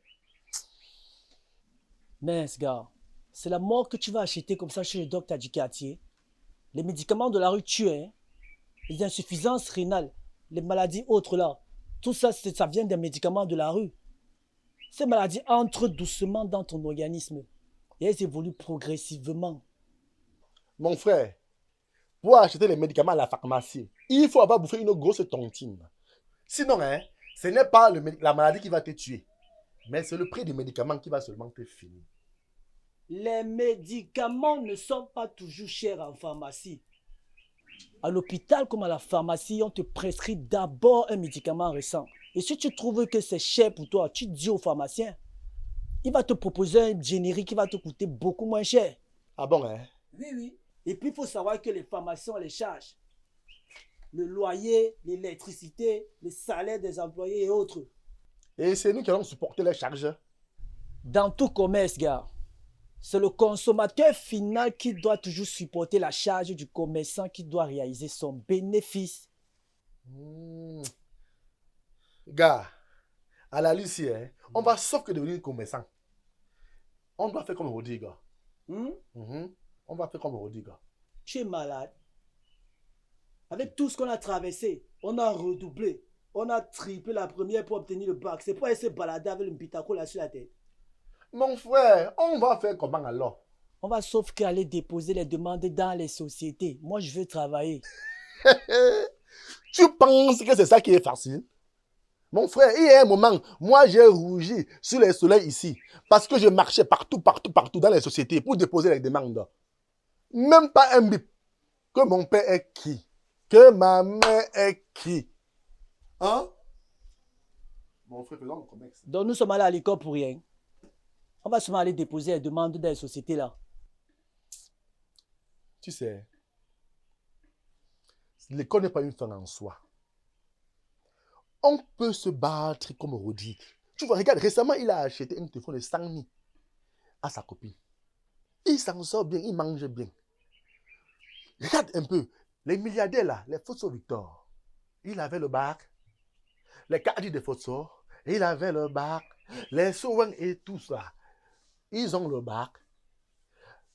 Mince, gars. C'est la mort que tu vas acheter comme ça chez le docteur du quartier. Les médicaments de la rue tuent, hein. Les insuffisances rénales, les maladies autres là. Tout ça, ça vient des médicaments de la rue. Ces maladies entrent doucement dans ton organisme et elles évoluent progressivement. mon frère, pour acheter les médicaments à la pharmacie, il faut avoir bouffé une grosse tontine. Sinon, hein, ce n'est pas la maladie qui va te tuer, mais c'est le prix du médicament qui va seulement te finir. Les médicaments ne sont pas toujours chers en pharmacie. À l'hôpital comme à la pharmacie, on te prescrit d'abord un médicament récent. Et si tu trouves que c'est cher pour toi, tu dis au pharmacien. Il va te proposer un générique qui va te coûter beaucoup moins cher. Ah bon, hein? Oui, oui. Et puis, il faut savoir que les pharmaciens ont les charges. Le loyer, l'électricité, les salaires des employés et autres. Et c'est nous qui allons supporter les charges. Dans tout commerce, gars, c'est le consommateur final qui doit toujours supporter la charge du commerçant qui doit réaliser son bénéfice. Gars, à la Lucie, hein, on va sauf que devenir commerçant. On doit faire comme Rodi, gars. On va faire comme Rodi, gars. Tu es malade. Avec tout ce qu'on a traversé, on a redoublé. On a triplé la première pour obtenir le bac. C'est pour aller se balader avec le pitako là sur la tête. Mon frère, on va faire comment alors? On va sauf qu'aller déposer les demandes dans les sociétés. Moi, je veux travailler. Tu penses que c'est ça qui est facile? Mon frère, il y a un moment, moi j'ai rougi sur les soleils ici parce que je marchais partout dans les sociétés pour déposer les demandes. Même pas un bip. Que mon père est qui? Que ma mère est qui? Hein? Mon frère, faisons le commerce. Donc, nous sommes allés à l'école pour rien. On va seulement aller déposer les demandes dans les sociétés là. Tu sais, l'école n'est pas une fin en soi. On peut se battre comme Rodi. Tu vois, regarde, récemment, il a acheté un téléphone de 100 000 à sa copine. Il s'en sort bien, il mange bien. Regarde un peu, les milliardaires là, les Photos Victor, il avait le bac. Les caddies de Photos, il avait le bac. Les Sowen et tout ça, ils ont le bac.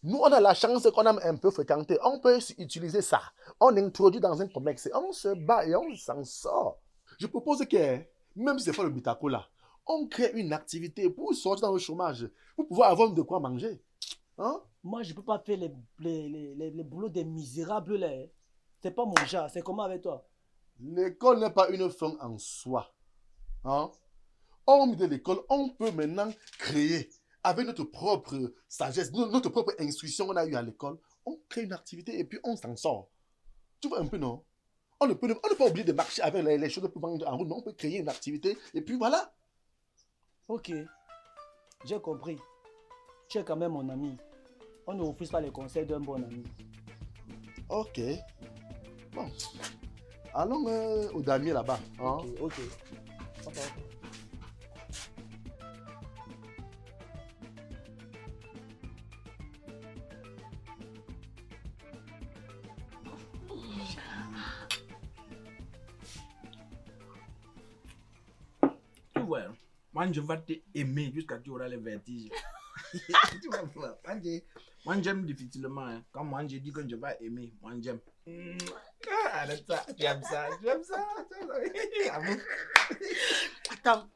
Nous, on a la chance qu'on a un peu fréquenté. On peut utiliser ça. On introduit dans un commerce. On se bat et on s'en sort. Je propose que, même si ce n'est pas le bitako là, on crée une activité pour sortir dans le chômage, pour pouvoir avoir de quoi manger. Hein? Moi, je ne peux pas faire les boulots des misérables là. C'est pas mon genre. C'est comment avec toi? L'école n'est pas une fin en soi. Hein? Hormis de l'école, on peut maintenant créer, avec notre propre sagesse, notre propre instruction qu'on a eue à l'école, on crée une activité et puis on s'en sort. Tu vois un peu, non? On ne peut pas oublier de marcher avec les choses pour vendre en route, mais on peut créer une activité et puis voilà. Ok, j'ai compris. Tu es quand même mon ami. On ne refuse pas les conseils d'un bon ami. Ok. Bon. Allons au damier là-bas. Hein? Ok. Okay. Tu vois, Moi, je vais t'aimer jusqu'à ce que tu auras les vertiges. Tu vas voir. Moi, j'aime difficilement. Hein. Quand moi, je dis que je vais aimer, moi, j'aime. Arrête ça, j'aime ça, j'aime ça. Attends.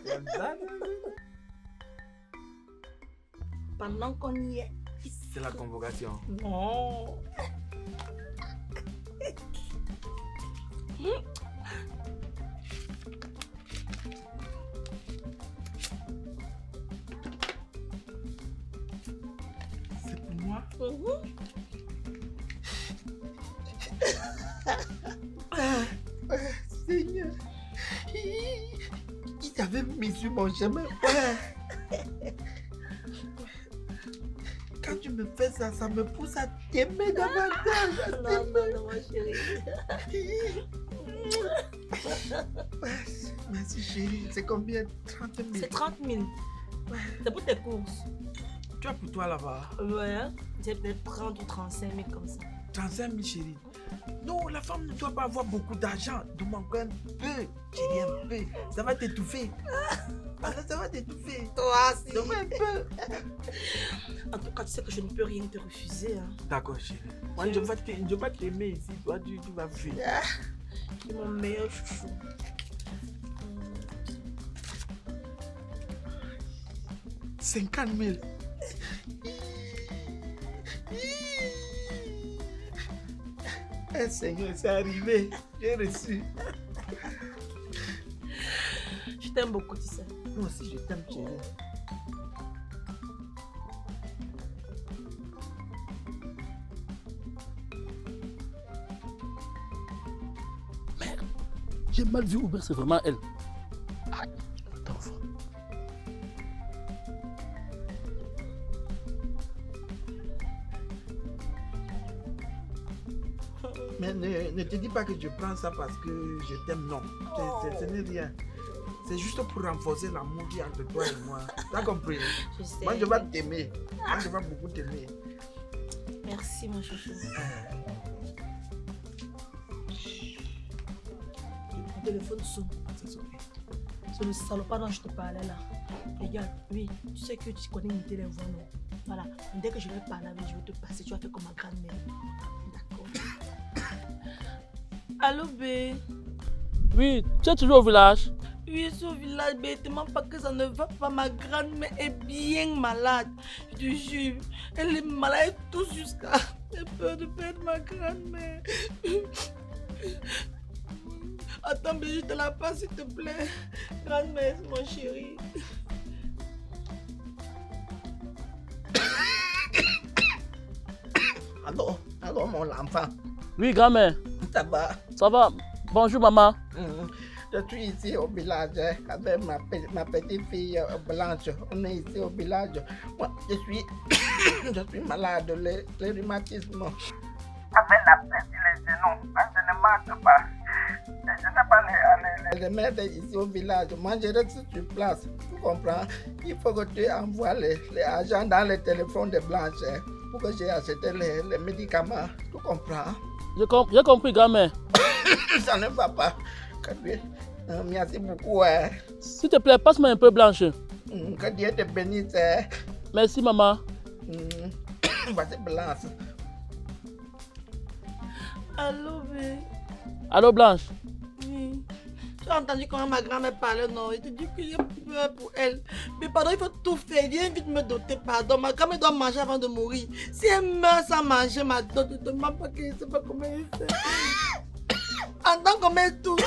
J'aime ça. Pendant qu'on y est. C'est la convocation. Non. C'est pour moi. Seigneur, qui t'avait mis sur mon chemin. Quand tu me fais ça, ça me pousse à t'aimer davantage. Non, ma chérie. Merci chérie. C'est combien? 30 000. C'est 30 000. C'est pour tes courses. Tu as pour toi là-bas? Ouais, c'est peut-être 30 ou 35 000 comme ça. 35 000 chérie. Non, la femme ne doit pas avoir beaucoup d'argent. Demande un peu, chérie, un peu. Ça va t'étouffer. Ça va t'étouffer. Toi, si. Donc un peu. En tout cas, tu sais que je ne peux rien te refuser. Hein. D'accord, chérie. Moi, je vais t'aimer ici. Toi, tu vas fuir. Tu es mon meilleur chouchou. 50 000. Eh Seigneur, c'est arrivé. J'ai reçu. Je t'aime beaucoup, tu sais. Moi aussi, je t'aime, chérie. Merde, j'ai mal vu ouvrir, c'est vraiment elle. Aïe, d'enfant. Mais ne te dis pas que je prends ça parce que je t'aime, non. Ce n'est rien. C'est juste pour renforcer l'amour qu'il y a entre toi et moi. T'as compris? Je sais. Moi, je vais t'aimer. Moi, je vais beaucoup t'aimer. Merci, mon chouchou. Mon téléphone sonne. C'est le salopard dont je te parlais là. Regarde, oui, tu sais que tu connais imiter les voix, non? Voilà, dès que je vais parler avec, je vais te passer, tu vas faire comme ma grand-mère. D'accord. Allô, B? Oui, tu es toujours au village? Oui, ce village, B, te mens pas que ça ne va pas. Ma grand-mère est bien malade. Je te jure, elle est malade tout jusqu'à... J'ai peur de perdre ma grand-mère. Attends, B, je te la passe, s'il te plaît. Grand-mère, c'est mon chéri. Allô, mon enfant. Oui, grand-mère. Ça va? Ça va? Bonjour, maman. Je suis ici au village avec ma petite fille Blanche. On est ici au village. Moi, je suis malade de le rhumatisme. Avec la peste les genoux, je ne marche pas. Je n'ai pas les mettre ici au village. Moi, je reste sur place. Tu comprends? Il faut que tu envoies les agents dans le téléphone de Blanche pour que j'ai acheté les médicaments. Tu comprends? J'ai compris, grand-mère. Ça ne va pas. Merci beaucoup. S'il te plaît, passe-moi un peu, Blanche. Que Dieu te bénisse. Merci, maman. Voici Blanche. Allô, B? Allô, Blanche? Oui. Tu as entendu comment ma grand-mère parlait, non? Il te dit que j'ai peur pour elle. Mais pardon, il faut tout faire. Viens vite me doter, pardon. Ma grand-mère doit manger avant de mourir. Si elle meurt sans manger ma dot, ne te demande pas que je ne sais pas comment elle fait. Entends comment elle tout.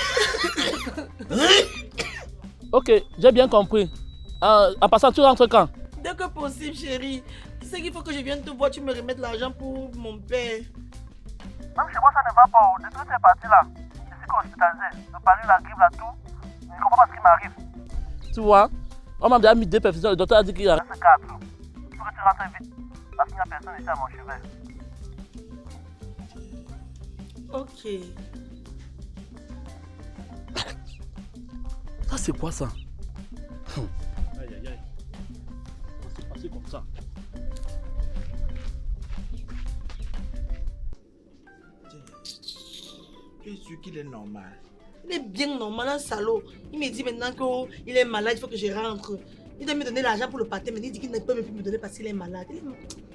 Ok, j'ai bien compris. En passant, tu rentres quand? Dès que possible, chérie. Tu sais qu'il faut que je vienne te voir, tu me remettes l'argent pour mon père. Même chez moi, ça ne va pas. De tout est parti là. Je suis hospitalisé. Le palu, la grippe, là, tout. Je ne comprends pas ce qui m'arrive. Tu vois, on m'a déjà mis 2 perfusions. Le docteur a dit qu'il y a... C'est 4. Il faut que tu rentres vite. Parce qu'il n'y a personne ici à mon chevet. Ok. Ça, c'est quoi ça? Aïe, aïe, aïe. Ça s'est passé comme ça. Tu es sûr qu'il est normal? Il est bien normal, un salaud. Il me dit maintenant qu'il est malade, il faut que je rentre. Il doit me donner l'argent pour le pâté, mais il dit qu'il ne peut même plus me donner parce qu'il est malade.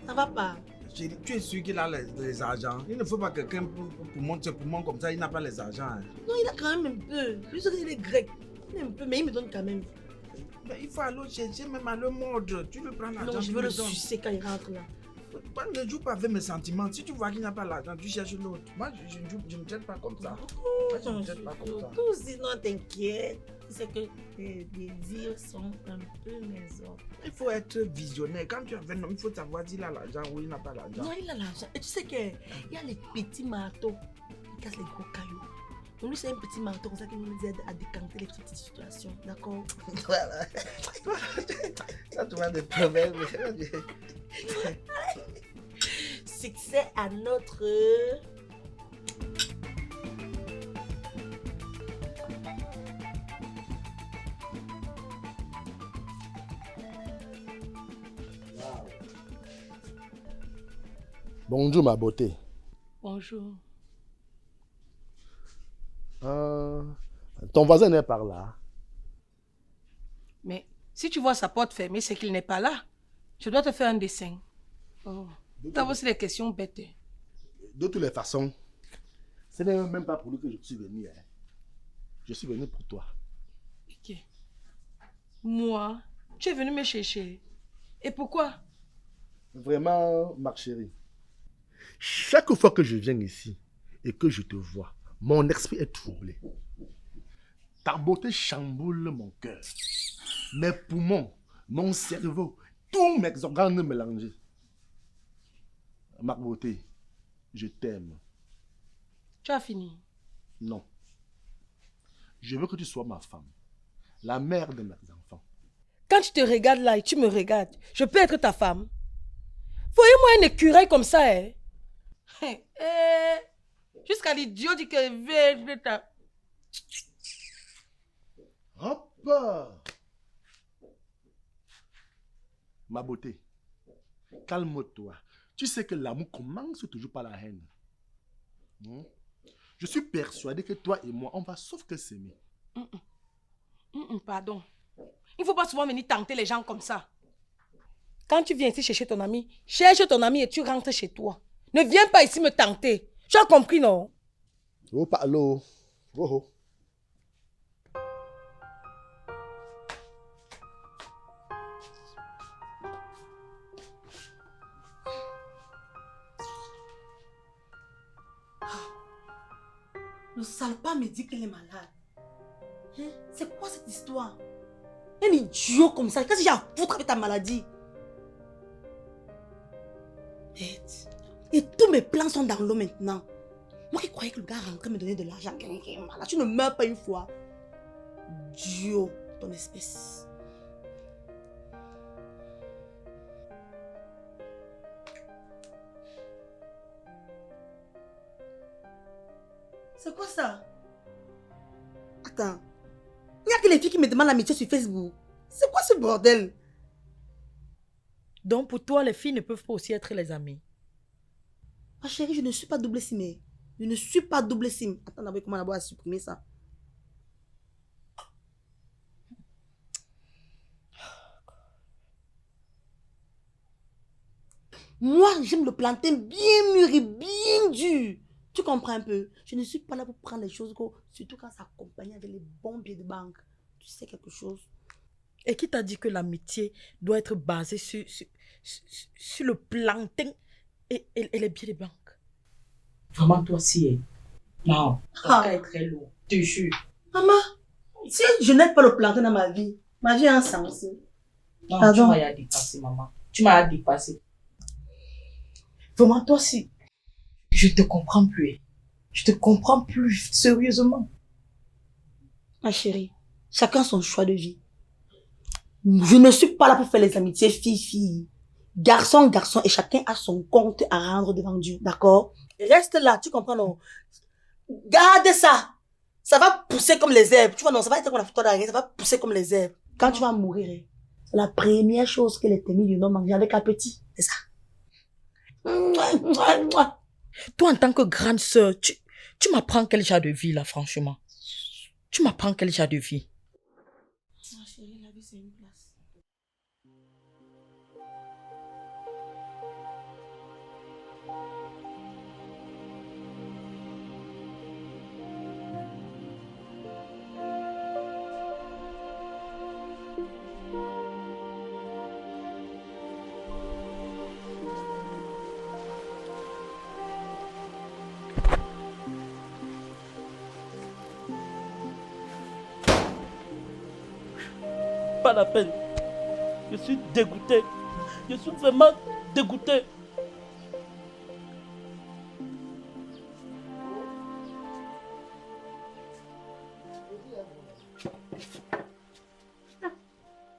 Ça va pas. Chérie, tu es sûr qu'il a les argents? Il ne faut pas quelqu'un pour monter pour moi comme ça, il n'a pas les argents. Hein. Non, il a quand même un peu. Plus qu'il est grec. Il a un peu, mais il me donne quand même. Mais il faut aller chercher même à le mordre. Tu le prends l'argent. Non, je veux le sucer quand il rentre là. Ne joue pas avec mes sentiments. Si tu vois qu'il n'a pas l'argent, tu cherches l'autre. Moi, je ne traite pas comme ça. Moi, je ne traite pas comme ça. Tout sinon, t'inquiète. C'est que tes désirs sont un peu mes ordres. Il faut être visionnaire. Quand tu as un homme, il faut savoir s'il a l'argent ou il n'a pas l'argent. Non, il a l'argent. Et tu sais qu'il y a les petits marteaux qui cassent les gros cailloux. Donc lui, c'est un petit marteau comme ça qui nous aide à décanter les petites situations. D'accord? Voilà. Ça, tu vois des problèmes. Succès à notre... Bonjour ma beauté. Bonjour. Ton voisin n'est par là. Mais si tu vois sa porte fermée, c'est qu'il n'est pas là. Je dois te faire un dessin. Oh. Tu as aussi des questions bêtes. De toutes les façons, ce n'est même pas pour lui que je suis venu. Hein. Je suis venu pour toi. Ok. Moi, tu es venu me chercher. Et pourquoi? Vraiment, ma chérie. Chaque fois que je viens ici et que je te vois, mon esprit est troublé. Ta beauté chamboule mon cœur. Mes poumons, mon cerveau, tous mes organes mélangés. Ma beauté, je t'aime. Tu as fini? Non. Je veux que tu sois ma femme, la mère de mes enfants. Quand tu te regardes là et tu me regardes, je peux être ta femme? Voyez-moi un écureuil comme ça, hein? Jusqu'à l'idiot dit que je ta... Hop! Ma beauté, calme-toi. Tu sais que l'amour commence toujours par la haine. Je suis persuadé que toi et moi, on va sauf que s'aimer. Pardon. Il ne faut pas souvent venir tenter les gens comme ça. Quand tu viens ici chercher ton ami, cherche ton ami et tu rentres chez toi. Ne viens pas ici me tenter. Tu as compris, non? Oh, parlo. Oh, oh. Le salpa me dit qu'elle est malade. Hein? C'est quoi cette histoire? Un idiot comme ça, qu'est-ce que j'ai à foutre avec ta maladie? Et tous mes plans sont dans l'eau maintenant. Moi qui croyais que le gars rentrait me donner de l'argent. Tu ne meurs pas une fois. Dieu, ton espèce. C'est quoi ça? Attends. Il n'y a que les filles qui me demandent l'amitié sur Facebook. C'est quoi ce bordel? Donc pour toi, les filles ne peuvent pas aussi être les amies? Ma chérie, je ne suis pas double SIM. Je ne suis pas double SIM. Attends d'abord comment d'abord à supprimer ça. Moi, j'aime le plantain bien mûr et bien dur. Tu comprends un peu? Je ne suis pas là pour prendre les choses, surtout quand ça accompagne avec les bons billets de banque. Tu sais quelque chose? Et qui t'a dit que l'amitié doit être basée sur le plantain et les billets de banque? Vraiment, toi aussi. Non, ça est très lourd. Je te jure. Maman, si je n'aime pas le plantain dans ma vie a un sens. Non, pardon. tu m'as dépassé, maman. Tu m'as dépassé. Vraiment, toi aussi. Je te comprends plus. Je te comprends plus, sérieusement. Ma chérie, chacun son choix de vie. Je ne suis pas là pour faire les amitiés fille-fille. Garçon, garçon, et chacun a son compte à rendre devant Dieu, d'accord? Reste là, tu comprends, non? Garde ça. Ça va pousser comme les herbes. Tu vois, non, ça va être comme la photo d'arrêt, ça va pousser comme les herbes. Quand tu vas mourir, c'est la première chose que l'Éternel lui a mangé avec un petit. C'est ça. Toi, en tant que grande sœur, tu m'apprends quel genre de vie, là, franchement? Tu m'apprends quel genre de vie? Ma chérie, la vie, c'est une place. Pas la peine. Je suis dégoûté. Je suis vraiment dégoûté.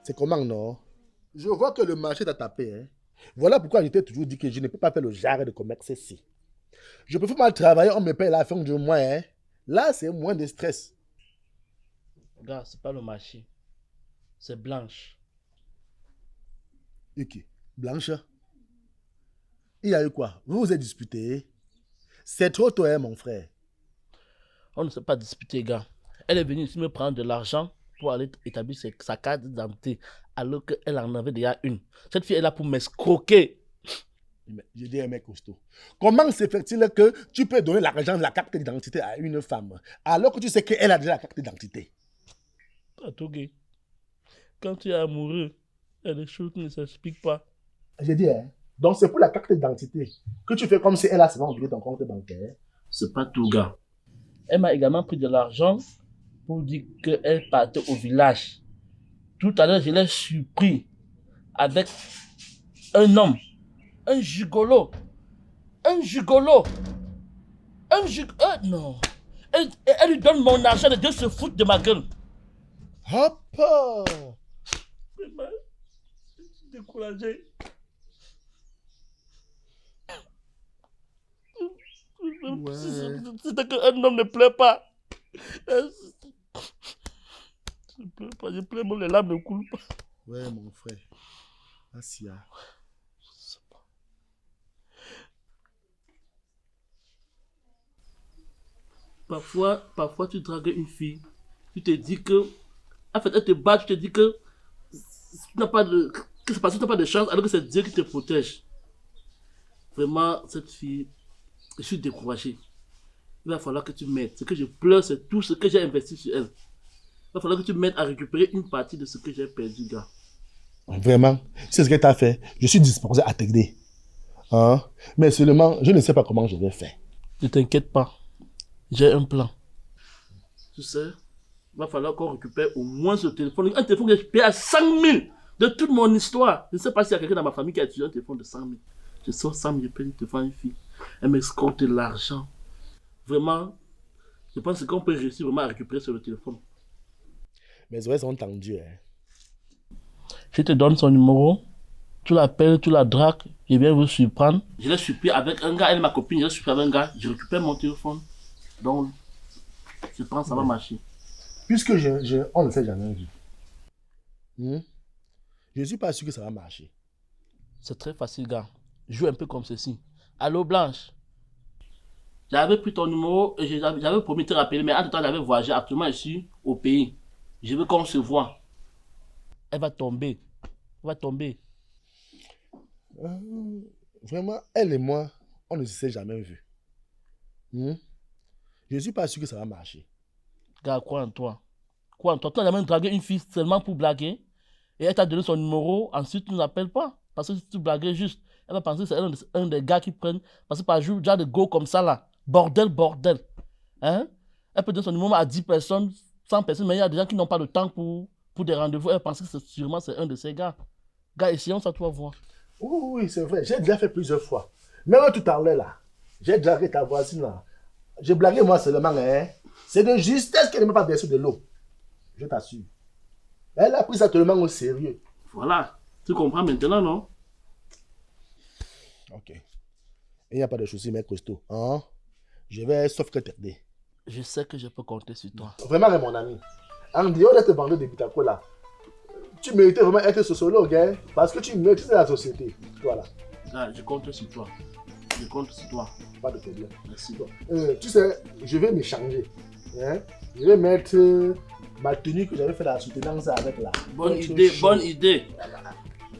C'est comment, non? Je vois que le marché t'a tapé. Hein? Voilà pourquoi je t'ai toujours dit que je ne peux pas faire le genre de commerce ici. Je préfère mal travailler, on me paye à la fin du mois. Hein? Là, c'est moins de stress. Regarde, c'est pas le marché. C'est Blanche. Ok. Blanche? Il y a eu quoi? Vous vous êtes disputé? C'est trop tôt, hein, mon frère. On ne s'est pas disputé, gars. Elle est venue ici me prendre de l'argent pour aller établir sa carte d'identité, alors qu'elle en avait déjà une. Cette fille est là pour m'escroquer. Je dis un mec costaud. Comment se fait-il que tu peux donner l'argent de la carte d'identité à une femme, alors que tu sais qu'elle a déjà la carte d'identité? Atogé, quand tu es amoureux, il y a des choses qui ne s'expliquent pas. J'ai dit, hein. Donc c'est pour la carte d'identité que tu fais comme si elle a seulement oublié ton compte bancaire. C'est pas tout, gars. Elle m'a également pris de l'argent pour dire qu'elle partait au village. Tout à l'heure, je l'ai surpris avec un homme, un gigolo. Non. Elle lui donne mon argent et Dieu se fout de ma gueule. Hop! Je suis découragé. Ouais. C'est qu'un homme ne pleure pas. Je pleure, mais les larmes ne coulent pas. Ouais, mon frère. Asia. Parfois, tu dragues une fille. Tu te dis que. En fait, elle te bat, tu te dis que. Tu n'as pas de. Que c'est parce que tu n'as pas de chance, alors que c'est Dieu qui te protège. Vraiment, cette fille. Je suis découragé. Il va falloir que tu m'aides. Ce que je pleure, c'est tout ce que j'ai investi sur elle. Il va falloir que tu m'aides à récupérer une partie de ce que j'ai perdu, gars. Vraiment, c'est ce que tu as fait. Je suis disposé à t'aider. Hein? Mais seulement, je ne sais pas comment je vais faire. Ne t'inquiète pas. J'ai un plan. Tu sais, il va falloir qu'on récupère au moins ce téléphone. Un téléphone que j'ai payé à 100 000 de toute mon histoire. Je ne sais pas s'il y a quelqu'un dans ma famille qui a utilisé un téléphone de 100 000. Je sors 100 000, je paye le téléphone à une fille. Elle m'escorte de l'argent. Vraiment, je pense qu'on peut réussir vraiment à récupérer sur le téléphone. Mes oreilles sont tendues. Hein. Je te donne son numéro. Tu l'appelles, tu la dragues. Je viens vous surprendre. Je l'ai surpris avec un gars, elle est ma copine. Je l'ai surpris avec un gars. Je récupère mon téléphone. Donc, je pense que ça va marcher. Puisque on ne s'est jamais vu. Je ne suis pas sûr que ça va marcher. C'est très facile, gars. Joue un peu comme ceci. Allô, Blanche. J'avais pris ton numéro et j'avais promis de te rappeler, mais entre temps, j'avais voyagé. Actuellement, je suis au pays. Je veux qu'on se voit. Elle va tomber. Elle va tomber. Vraiment, elle et moi, on ne s'est jamais vus. Je ne suis pas sûr que ça va marcher. Gars, crois en toi. Crois en toi. Tu n'as jamais dragué une fille seulement pour blaguer. Et elle t'a donné son numéro. Ensuite, tu ne l'appelles pas. Parce que si tu blaguais juste, elle va penser que c'est un des gars qui prennent. Parce que par jour, déjà de go comme ça là. Bordel. Hein? Elle peut donner son numéro à 10 personnes, 100 personnes, mais il y a des gens qui n'ont pas de temps pour des rendez-vous. Elle pense que c'est un de ces gars. Gars, essayons ça, tu vas voir. Oui, c'est vrai. J'ai déjà fait plusieurs fois. Même tout à l'heure là, j'ai dragué ta voisine là. J'ai blagué moi seulement, hein. C'est de justesse qu'elle ne m'a pas versé de l'eau. Je t'assure. Elle a pris ça tellement au sérieux. Voilà. Tu comprends maintenant, non? Ok. Il n'y a pas de souci, mec costaud. Hein? Je vais sauf que t'aider. Je sais que je peux compter sur toi. Vraiment, mon ami. En dehors de te vendre des bitacos là, tu méritais vraiment être sociologue, hein? Parce que tu mérites la société. Voilà. Ah, je compte sur toi. Je compte sur toi. Pas de problème. Merci. Tu sais, je vais m'échanger. Hein? Je vais mettre ma tenue que j'avais fait la soutenance avec là. Bonne idée, bonne idée.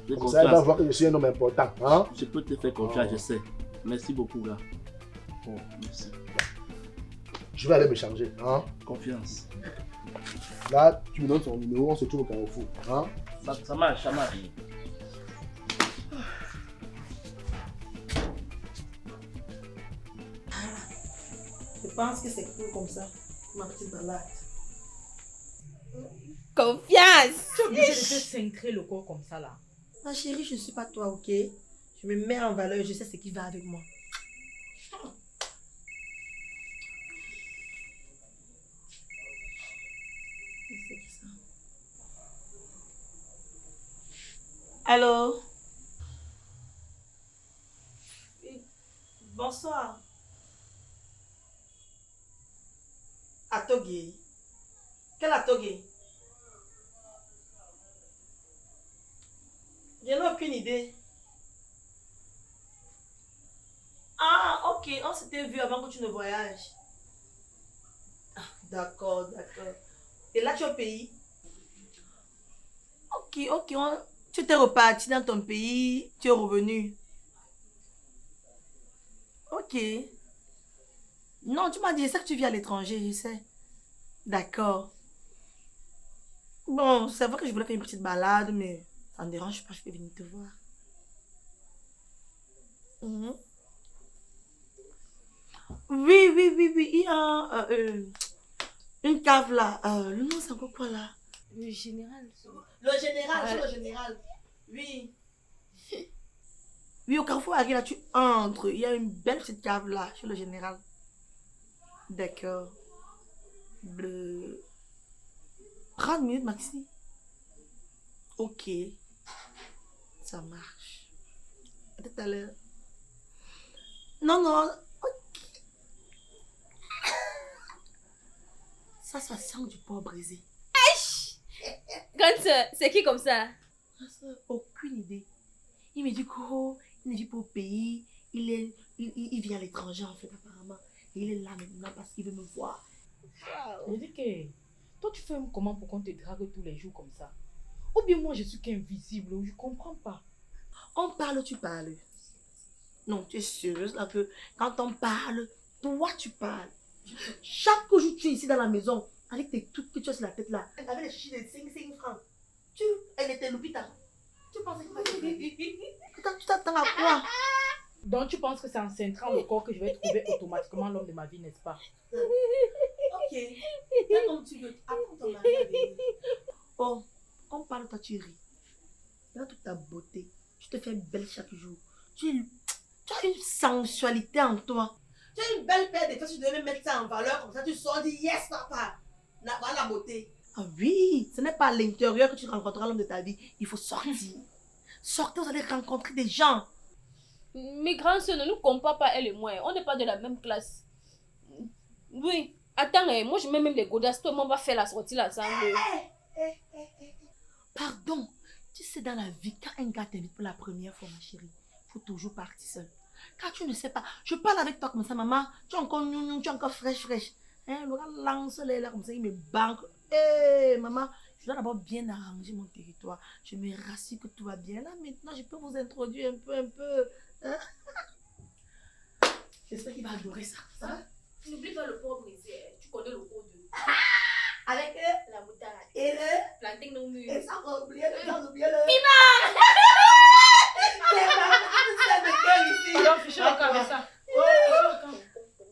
Comme ça, elle va voir que je suis un homme important. Hein? Je peux te faire confiance, je sais. Merci beaucoup, gars. Merci. Je vais aller me changer. Hein? Confiance. Là, tu me donnes son numéro, on se trouve au Carrefour. Hein? Ça marche, ça marche. Je pense que c'est cool comme ça, ma petite balade. Confiance. Tu es obligé de te cincrer le corps comme ça là. Ma chérie, je ne suis pas toi, ok? Je me mets en valeur, je sais ce qui va avec moi. Allô? Bonsoir. Atogé. Quel Atogé? Je n'ai aucune idée. Ah, ok, on s'était vu avant que tu ne voyages. Ah, d'accord, d'accord. Et là, tu es au pays? Ok, tu étais reparti dans ton pays, tu es revenu. Ok. Non, tu m'as dit, c'est que tu vis à l'étranger, je sais. D'accord. Bon, c'est vrai que je voulais faire une petite balade, mais ça ne me dérange pas, je peux venir te voir. Oui, il y a une cave là. Le nom, c'est encore quoi là? Le général. Le général, c'est le général. Oui. Oui, au Carrefour, là, tu entres. Il y a une belle petite cave là, chez le général. D'accord. 30 minutes, Maxi. Ok. Ça marche. À tout à l'heure. Non. Ok. Ça sent du porc brisé. Grande sœur, c'est qui comme ça? Aucune idée. Il me dit qu'il ne vit pas au pays. Il vit à l'étranger en fait apparemment. Et il est là maintenant parce qu'il veut me voir. Je dis que toi tu fais comment pour qu'on te drague tous les jours comme ça? Ou bien moi je suis qu'invisible, je comprends pas. On parle, tu parles. Non, tu es sérieuse là que quand on parle, toi tu parles. Chaque jour tu es ici dans la maison avec tes trucs que tu as sur la tête là. Avec les chichis de 5 francs. Elle était l'hôpital. Tu penses que tu t'attends à quoi? Donc tu penses que c'est en centrant le corps que je vais trouver automatiquement l'homme de ma vie, n'est-ce pas? Ok. Fais comme tu veux. Après ton mari va venir. Oh, on parle, toi tu ris. Regarde toute ta beauté. Tu te fais belle chaque jour. Tu as une sensualité en toi. Tu as une belle paire de fesses, tu devais mettre ça en valeur comme ça. Tu sors, dis yes papa. Voilà la beauté. Ah oui, ce n'est pas à l'intérieur que tu rencontreras l'homme de ta vie. Il faut sortir. Sortez, vous allez rencontrer des gens. Mes grands soeurs ne nous comparent pas, elle et moi. On n'est pas de la même classe. Oui. Attends, moi je mets même les godasses. Toi, on va faire la sortie là ensemble. Pardon. Tu sais, dans la vie, quand un gars t'invite pour la première fois, ma chérie, il faut toujours partir seul. Car tu ne sais pas. Je parle avec toi comme ça, maman. Tu es encore gnou, tu es encore fraîche. Hein, le gars lance les là comme ça, il me banque. Hé, maman, je dois d'abord bien arranger mon territoire. Je me rassure que tout va bien. Là, maintenant, je peux vous introduire un peu. Hein? J'espère qu'il va adorer ça. Ça va? N'oublie pas le porc brisé. Tu connais le pot de... Avec la moutarde. Et le... plantain non mûr. Et ça, on va oublier le... Piment. Alors, fichez le camp avec ça.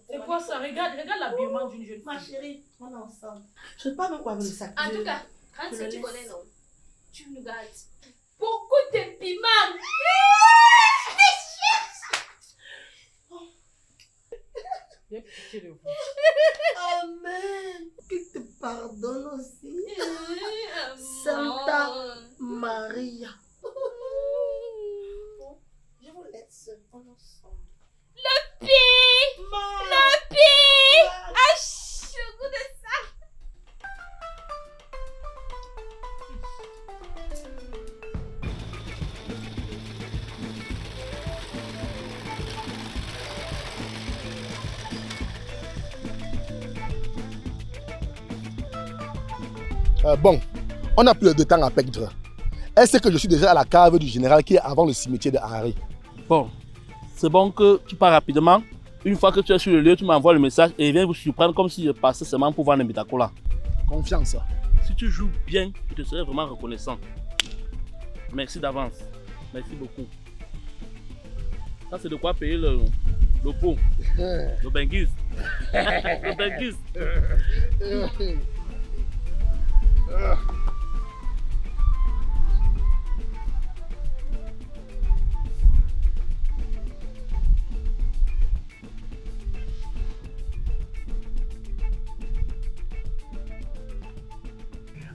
C'est quoi ça? Regarde l'habillement d'une jeune fille. Ma chérie, on est ensemble. Je ne sais pas même quoi avec le sac. En tout cas, quand tu connais, non? Tu nous gardes beaucoup de piment. Amen. Qu'il te pardonne aussi. Santa Maria. Bon, je vous laisse. On est ensemble. Le pire. Le pire. Ah, le goût de ça. Bon, on n'a plus de temps à perdre. Est-ce que je suis déjà à la cave du général qui est avant le cimetière de Henri? Bon, c'est bon que tu pars rapidement. Une fois que tu es sur le lieu, tu m'envoies le message et viens vous surprendre comme si je passais seulement pour voir Mbitakola. Confiance. Si tu joues bien, je te serai vraiment reconnaissant. Merci d'avance. Merci beaucoup. Ça, c'est de quoi payer le pot. Le benguis. Le benguis.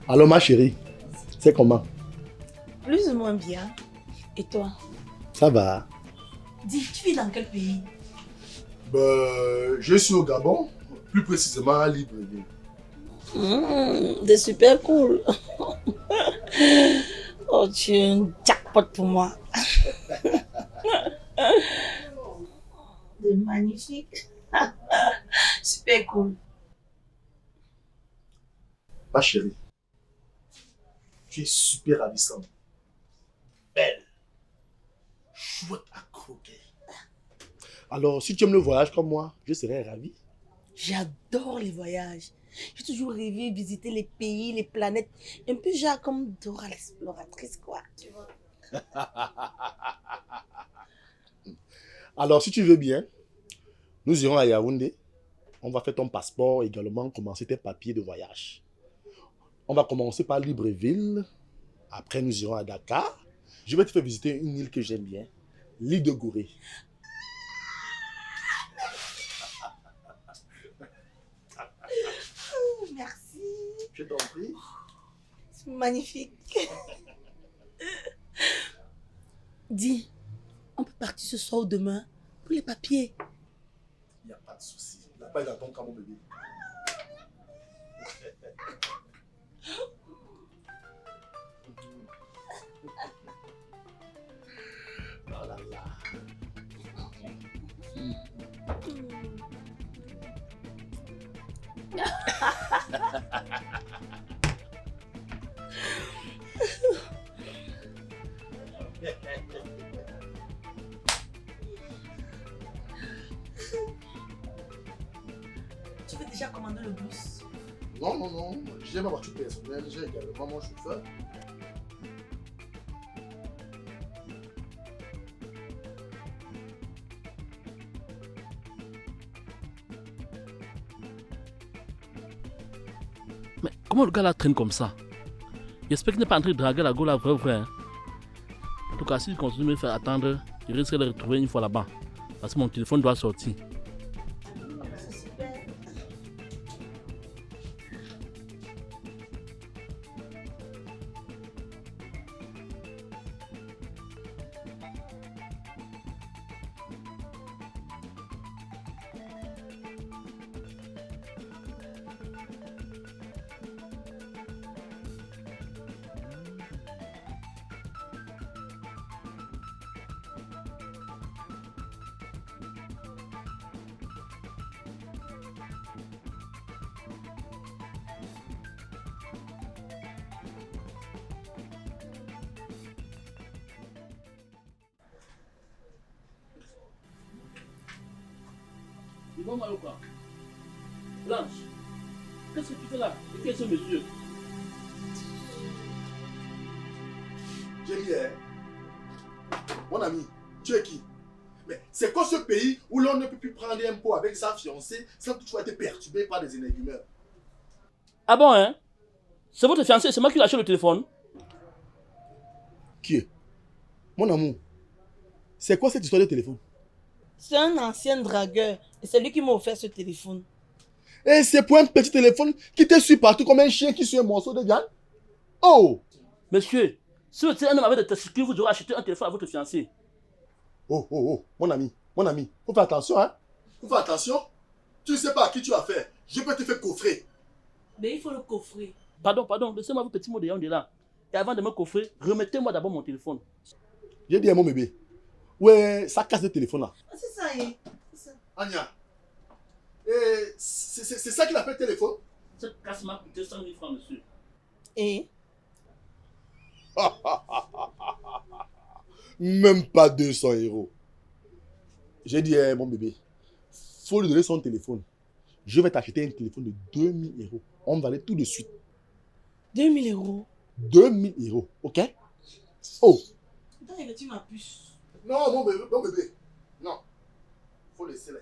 Alors ma chérie, c'est comment? Plus ou moins bien. Et toi? Ça va. Dis, tu vis dans quel pays? Je suis au Gabon, plus précisément à Libreville. C'est super cool. Oh, tu es un jackpot pour moi. C'est magnifique. Super cool. Ma chérie, tu es super ravissante. Belle. Chouette à croquer. Alors, si tu aimes le voyage comme moi, je serais ravi. J'adore les voyages. J'ai toujours rêvé de visiter les pays, les planètes. Un peu genre comme Dora l'exploratrice, quoi. Tu vois. Alors, si tu veux bien, nous irons à Yaoundé. On va faire ton passeport et également commencer tes papiers de voyage. On va commencer par Libreville. Après, nous irons à Dakar. Je vais te faire visiter une île que j'aime bien, l'île de Gorée. Merci. Je t'en prie. C'est magnifique. Dis, on peut partir ce soir ou demain pour les papiers. Il n'y a pas de souci. Là-bas, il attend quand mon bébé. Oh là là. Tu veux déjà commander le bus? Non, non, non. J'ai ma voiture personnelle. J'ai également mon chauffeur. Mais comment le gars là traîne comme ça? J'espère qu'il n'est pas en train de draguer la go là, vrai. Hein? En tout cas, s'il continue de me faire attendre, je risque de le retrouver une fois là-bas. Parce que mon téléphone doit sortir. C'est super. Bon, Malouka. Blanche, qu'est-ce que tu fais là? Et qui est ce monsieur? J'ai dit, mon ami, tu es qui? Mais c'est quoi ce pays où l'on ne peut plus prendre un pot avec sa fiancée sans toutefois être perturbé par des énergumeurs? Ah bon, hein? C'est votre fiancé, c'est moi qui lui ai acheté le téléphone. Qui est? Mon amour, c'est quoi cette histoire de téléphone? C'est un ancien dragueur et c'est lui qui m'a offert ce téléphone. Et c'est pour un petit téléphone qui te suit partout comme un chien qui suit un morceau de viande? Oh! Monsieur, si vous êtes un homme avec des testicules, vous aurez acheté un téléphone à votre fiancé. Oh, mon ami, faut faire attention, hein? Faut faire attention. Tu ne sais pas à qui tu as affaire. Je peux te faire coffrer. Mais il faut le coffrer. Pardon, laissez-moi vos petits mots de là. Et avant de me coffrer, remettez-moi d'abord mon téléphone. J'ai dit à mon bébé. Ouais, ça casse le téléphone là. Ah, c'est ça, hein? C'est ça. Anya, c'est ça qu'il appelle téléphone? Cette casse m'a coûté 100 000 francs, monsieur. Et Même pas 200 euros. J'ai dit, mon bébé, faut lui donner son téléphone. Je vais t'acheter un téléphone de 2000 euros. On va aller tout de suite. 2000 euros. 2000 euros, ok? Oh! Attends, tu ma puce. Non, mon bébé. Non. Faut laisser là.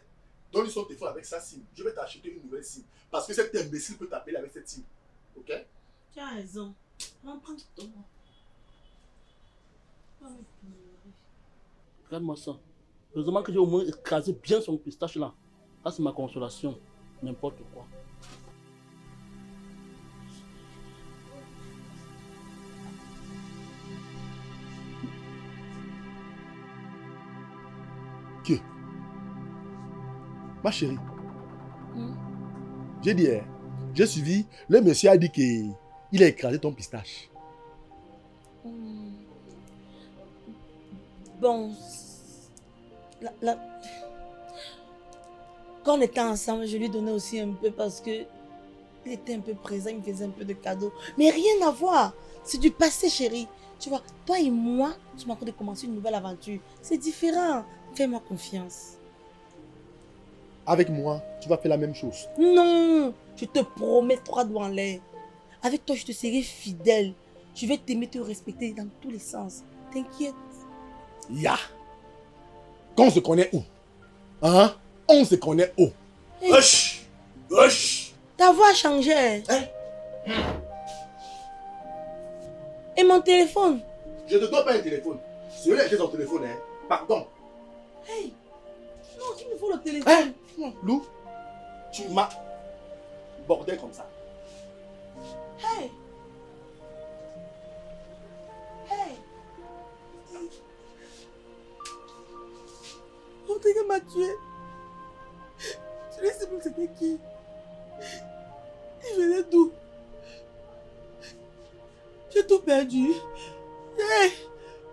Donne-lui son téléphone avec sa SIM. Je vais t'acheter une nouvelle SIM. Parce que cet imbécile peut t'appeler avec cette SIM. Ok? Tu as raison. On va prendre ton. Regarde-moi ça. Heureusement que j'ai au moins écrasé bien son pistache là. Ça, c'est ma consolation. N'importe quoi. Qui? Ma chérie. J'ai dit, j'ai suivi. Le monsieur a dit qu'il a écrasé ton pistache. Bon, quand on était ensemble, je lui donnais aussi un peu parce que il était un peu présent, il me faisait un peu de cadeaux. Mais rien à voir. C'est du passé, chérie. Tu vois, toi et moi, tu m'as de commencer une nouvelle aventure. C'est différent. Fais-moi confiance. Avec moi, tu vas faire la même chose. Non, je te promets, 3 doigts en l'air. Avec toi, je te serai fidèle. Je vais t'aimer, te respecter dans tous les sens. T'inquiète. Ya! Qu'on se connaît où? Hein? On se connaît où? Hey. Hush! Hush! Ta voix a changé. Hein? Et mon téléphone? Je ne te donne pas un téléphone. Celui-là est ton téléphone, hein? Pardon. Hey! Non, il me faut le téléphone. Hein? Non, Lou, tu m'as bordé comme ça. Hey! Hey! Mon gars m'a tué. Tu ne sais pas c'était qui? Il venait d'où? J'ai tout perdu. Hey!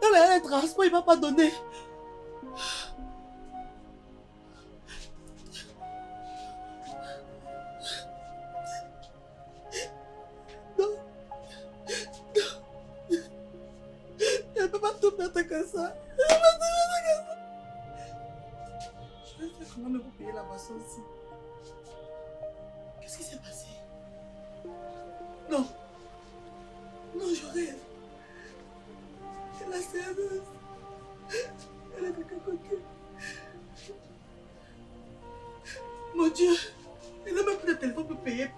Dans les transports, il ne m'a pas donné. Je ne peux pas tout perdre comme ça. Je vais faire comment pour payer la boisson aussi. Qu'est-ce qui s'est passé? Non. Non, je rêve. C'est la serveuse. Elle est quelqu'un coquin. Mon Dieu. Elle n'a même plus de téléphone pour payer.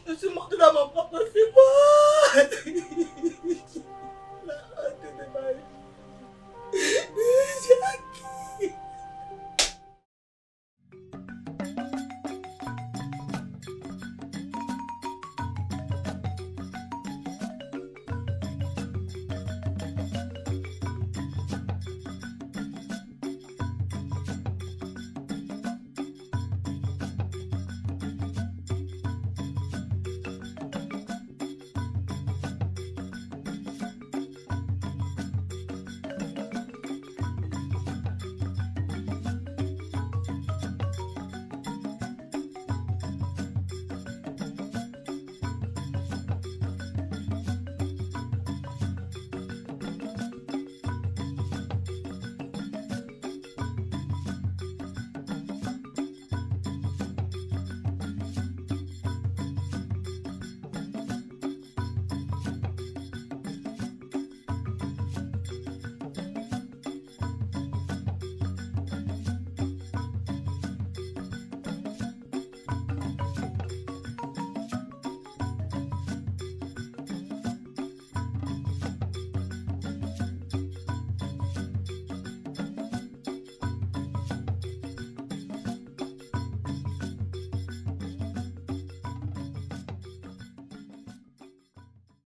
Je suis morte dans mon propre film.